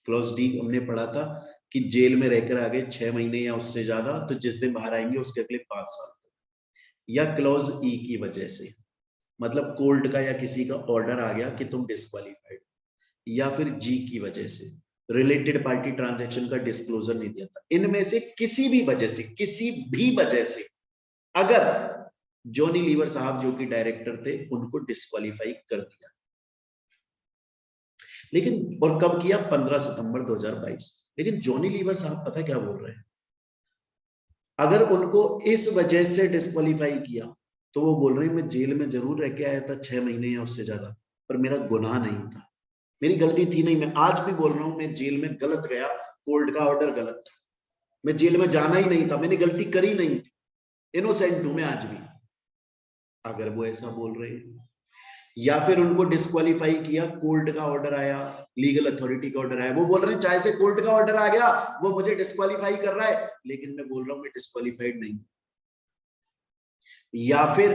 A: क्लॉज डी हमने पढ़ा था कि जेल में रहकर आगे 6 महीने या उससे ज्यादा, तो जिस दिन बाहर आएंगे उसके अगले 5 साल तक, या क्लॉज ई की वजह से, मतलब कोर्ट का या किसी का ऑर्डर आ गया कि तुम डिस्क्वालीफाइड, या फिर जी की वजह से रिलेटेड पार्टी ट्रांजैक्शन का डिस्क्लोजर नहीं दिया था। इनमें से किसी भी वजह से, किसी भी वजह से अगर जॉनी लीवर साहब जो कि डायरेक्टर थे उनको डिस्क्वालीफाई कर दिया, लेकिन और कब किया? 15 सितंबर 2022। लेकिन जॉनी लीवर साहब पता क्या बोल रहे हैं, अगर उनको इस वजह से डिस्क्वालीफाई किया तो वो बोल रहे हैं मैं जेल में जरूर रह के आया था 6 महीने या उससे ज्यादा, पर मेरा गुनाह नहीं था, मेरी गलती थी नहीं। मैं आज भी बोल रहा हूं मैं जेल में गलत गया, कोर्ट का ऑर्डर गलत था, मैं जेल में जाना ही नहीं था, मैंने गलती करी नहीं थी, इनोसेंट हूं मैं आज भी। अगर वो ऐसा बोल रहे हैं, या फिर उनको डिस्क्वालीफाई किया, कोर्ट का ऑर्डर आया, लीगल अथॉरिटी का ऑर्डर आया, वो बोल रहे हैं चाहे से कोर्ट का ऑर्डर आ गया वो मुझे डिस्क्वालीफाई कर रहा है, लेकिन मैं बोल रहा हूं मैं डिस्क्वालीफाइड नहीं। या फिर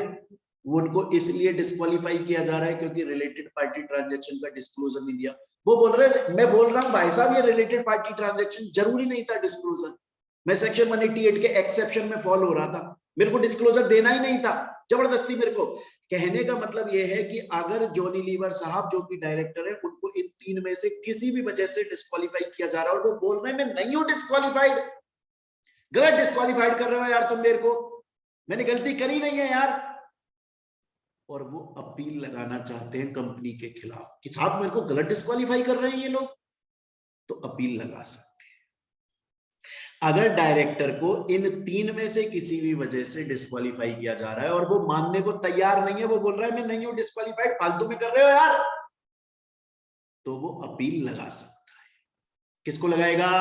A: वो उनको इसलिए डिस्क्वालीफाई किया जा रहा है क्योंकि रिलेटेड पार्टी ट्रांजैक्शन का डिस्क्लोजर नहीं दिया। वो बोल रहे हैं, मैं बोल रहा हूं भाई साहब ये रिलेटेड पार्टी ट्रांजैक्शन जरूरी नहीं था डिस्क्लोजर, मैं सेक्शन 188 के एक्सेप्शन में फॉलो हो रहा था, मेरे को डिस्क्लोजर देना ही नहीं था जबरदस्ती मेरे को। कहने का मतलब यह है कि अगर जॉनी लीवर साहब जो कि डायरेक्टर है उनको इन तीन में से किसी भी वजह से डिस्क्वालीफाई किया जा रहा है और वो बोल रहे हैं मैं नहीं हूं डिस्क्वालीफाइड, गलत डिस्क्वालीफाइड कर रहे हो यार तुम मेरे को, मैंने गलती करी नहीं है यार, और वो अपील लगाना चाहते हैं कंपनी के खिलाफ कि साहब मेरे को गलत डिस्क्वालीफाई कर रहे हैं ये लोग, तो अपील लगा सकते हैं। अगर डायरेक्टर को इन तीन में से किसी भी वजह से डिस्क्वालीफाई किया जा रहा है और वो मानने को तैयार नहीं है, वो बोल रहा है मैं नहीं हूं डिस्क्वालीफाइड, फालतू में कर रहे हो यार, तो वो अपील लगा सकता है। किसको लगाएगा?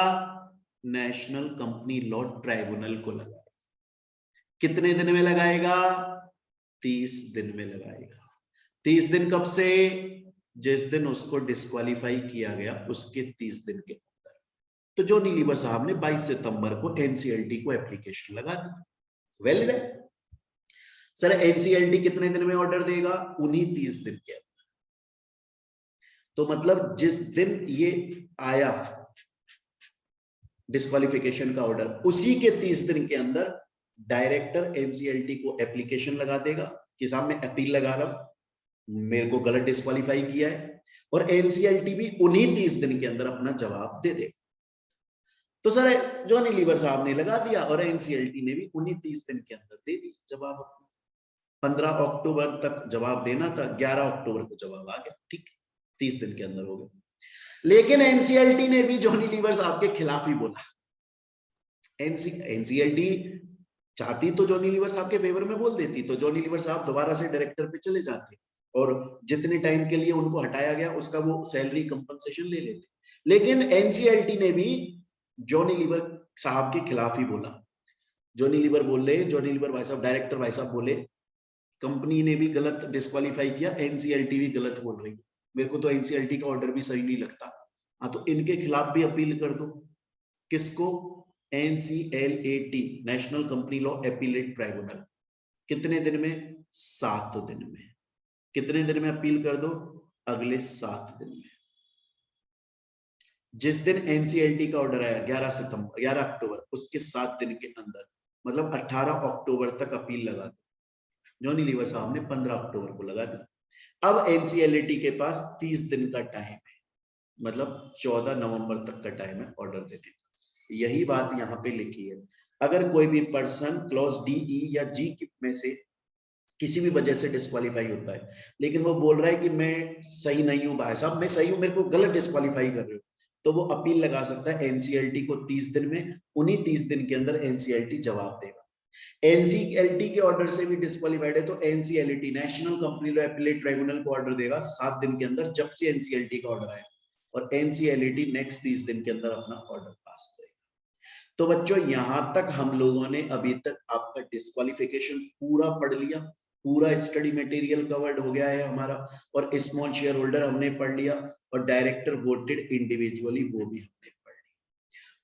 A: नेशनल कंपनी लॉ ट्राइब्यूनल को लगाएगा। कितने दिन में लगाएगा? 30 दिन में लगाएगा। 30 दिन कब से? जिस दिन उसको डिस्क्वालीफाई किया गया उसके 30 दिन के अंदर। तो जॉनी लीवर साहब ने 22 सितंबर को एनसीएलटी को एप्लीकेशन लगा दी, वैलिड है। सर एनसीएलटी कितने दिन में ऑर्डर देगा? उन्हीं 30 दिन के अंदर। तो मतलब जिस दिन ये आया डिस्क्वालिफिकेशन का ऑर्डर, उसी के 30 दिन के अंदर डायरेक्टर एनसीएलटी को एप्लीकेशन लगा देगा कि साहब मैं अपील लगा रहा हूं, मेरे को गलत डिस्क्वालीफाई किया है, और एनसीएलटी भी उन्हीं 30 दिन के अंदर अपना जवाब दे दे। तो सर जॉनी लीवर साहब ने लगा दिया और एनसीएलटी ने भी उन्हीं 30 दिन के अंदर दे दी जवाब। 15 अक्टूबर तक जवाब देना था, 11 अक्टूबर को जवाब आ गया, ठीक है, 30 दिन के अंदर हो गया। लेकिन एनसीएलटी ने भी जॉनी लीवर साहब के खिलाफ ही बोला। एनसीएलटी चाहती तो जॉनी लीवर साहब के फेवर में बोल देती, तो जॉनी लीवर साहब दोबारा से डायरेक्टर पे चले जाते और जितने टाइम के लिए उनको हटाया गया उसका वो सैलरी कंपनसेशन ले लेते। लेकिन एनसीएलटी ने भी जॉनी लीवर साहब के खिलाफ ही बोला। जॉनी लीवर बोले, जॉनी लीवर भाई साहब डायरेक्टर भाई साहब बोले कंपनी ने भी गलत डिस्क्वालीफाई किया, एनसीएलटी भी गलत बोल रही है, मेरे को तो एनसीएलटी का ऑर्डर भी सही नहीं लगता, हाँ तो इनके खिलाफ भी अपील कर दो। किसको? NCLAT, national company law appellate tribunal. कितने दिन में? 7 दिन में। कितने दिन में अपील कर दो? अगले 7 दिन में। जिस दिन एनसीएलटी का ऑर्डर आया 11 अक्टूबर, उसके 7 दिन के अंदर, मतलब 18 अक्टूबर तक अपील लगा दी। जॉनी लीवर साहब ने 15 अक्टूबर को लगा दी। अब एनसीएलटी के पास 30 दिन का टाइम है, मतलब 14 नवंबर तक का टाइम है ऑर्डर देने का। यही बात यहाँ पे लिखी है। अगर कोई भी पर्सन क्लॉज डी, ई या जी में से किसी भी वजह से डिस्क्वालीफाई होता है, लेकिन वो बोल रहा है कि मैं सही नहीं हूं भाई साहब, मैं सही हूं, मेरे को गलत डिस्क्वालीफाई कर रहे हो, तो वो अपील लगा सकता है एनसीएलटी को 30 दिन में। उन्हीं 30 दिन के अंदर एनसीएलटी जवाब देगा। एनसीएलटी के ऑर्डर से भी डिस्क्वालीफाइड है तो NCLT, national company law appellate tribunal को ऑर्डर देगा 7 दिन के अंदर, जब से एनसीएलटी का ऑर्डर आया, और एनसीएलटी नेक्स्ट 30 दिन के अंदर अपना ऑर्डर पास करेगा। तो बच्चों यहां तक हम लोगों ने अभी तक आपका डिस्क्वालिफिकेशन पूरा पढ़ लिया, पूरा स्टडी मटेरियल कवर्ड हो गया है हमारा, और स्मॉल शेयर होल्डर हमने पढ़ लिया, और डायरेक्टर वोटेड इंडिविजुअली वो भी हमने पढ़ लिया।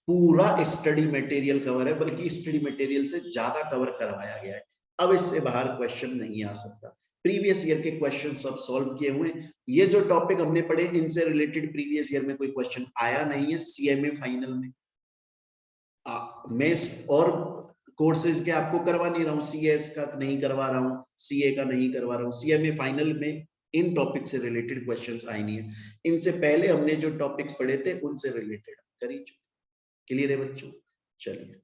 A: पूरा स्टडी मटेरियल कवर है, बल्कि स्टडी मटेरियल से ज्यादा कवर करवाया गया है। अब इससे बाहर क्वेश्चन नहीं आ सकता। प्रीवियस ईयर के क्वेश्चन सब सॉल्व किए हुए। ये जो टॉपिक हमने पढ़े इनसे रिलेटेड प्रीवियस ईयर में कोई क्वेश्चन आया नहीं है सीएमए फाइनल में। मैं और कोर्सेज के आपको करवा नहीं रहा हूँ, सीएस का नहीं करवा रहा हूँ, सीए का नहीं करवा रहा हूँ, सीएमए फाइनल में इन टॉपिक से रिलेटेड क्वेश्चंस आए नहीं है। इनसे पहले हमने जो टॉपिक्स पढ़े थे उनसे रिलेटेड करी चुके। क्लियर है बच्चों? चलिए,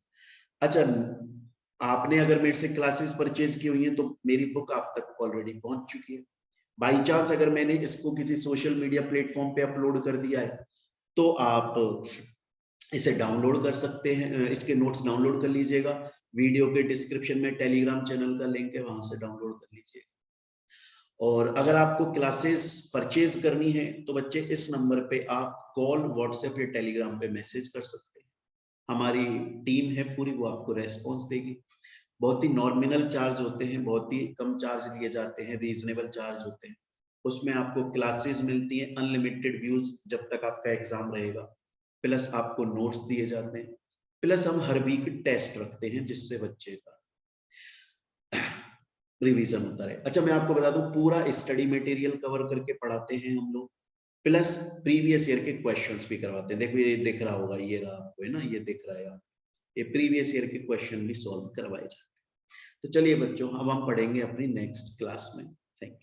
A: अच्छा, आपने अगर मेरे से क्लासेस परचेज की हुई है तो मेरी बुक आप तक ऑलरेडी पहुंच चुकी है। बाई चांस अगर मैंने इसको किसी सोशल मीडिया प्लेटफॉर्म पे अपलोड कर दिया है तो आप इसे डाउनलोड कर सकते हैं, इसके नोट्स डाउनलोड कर लीजिएगा। वीडियो के डिस्क्रिप्शन में टेलीग्राम चैनल का लिंक है, वहां से डाउनलोड कर लीजिएगा। और अगर आपको क्लासेस परचेज करनी है तो बच्चे इस नंबर पे आप कॉल, व्हाट्सएप या टेलीग्राम पे मैसेज कर सकते हैं। हमारी टीम है पूरी, वो आपको रेस्पॉन्स देगी। बहुत ही नॉमिनल चार्ज होते हैं, बहुत ही कम चार्ज लिए जाते हैं, रीजनेबल चार्ज होते हैं। उसमें आपको क्लासेस मिलती हैं, अनलिमिटेड व्यूज जब तक आपका एग्जाम रहेगा, प्लस आपको नोट्स दिए जाते हैं, प्लस हम हर वीक टेस्ट रखते हैं जिससे बच्चे का रिवीजन होता रहे। अच्छा, मैं आपको बता दूं पूरा स्टडी मटेरियल कवर करके पढ़ाते हैं हम लोग, प्लस प्रीवियस ईयर के क्वेश्चंस भी करवाते हैं। देखो ये दिख रहा होगा, ये रहा आपको, है ना, ये दिख रहा है, ये प्रीवियस ईयर के क्वेश्चन भी सॉल्व करवाए जाते हैं। तो चलिए बच्चों, अब हम पढ़ेंगे अपनी नेक्स्ट क्लास में। Thank you.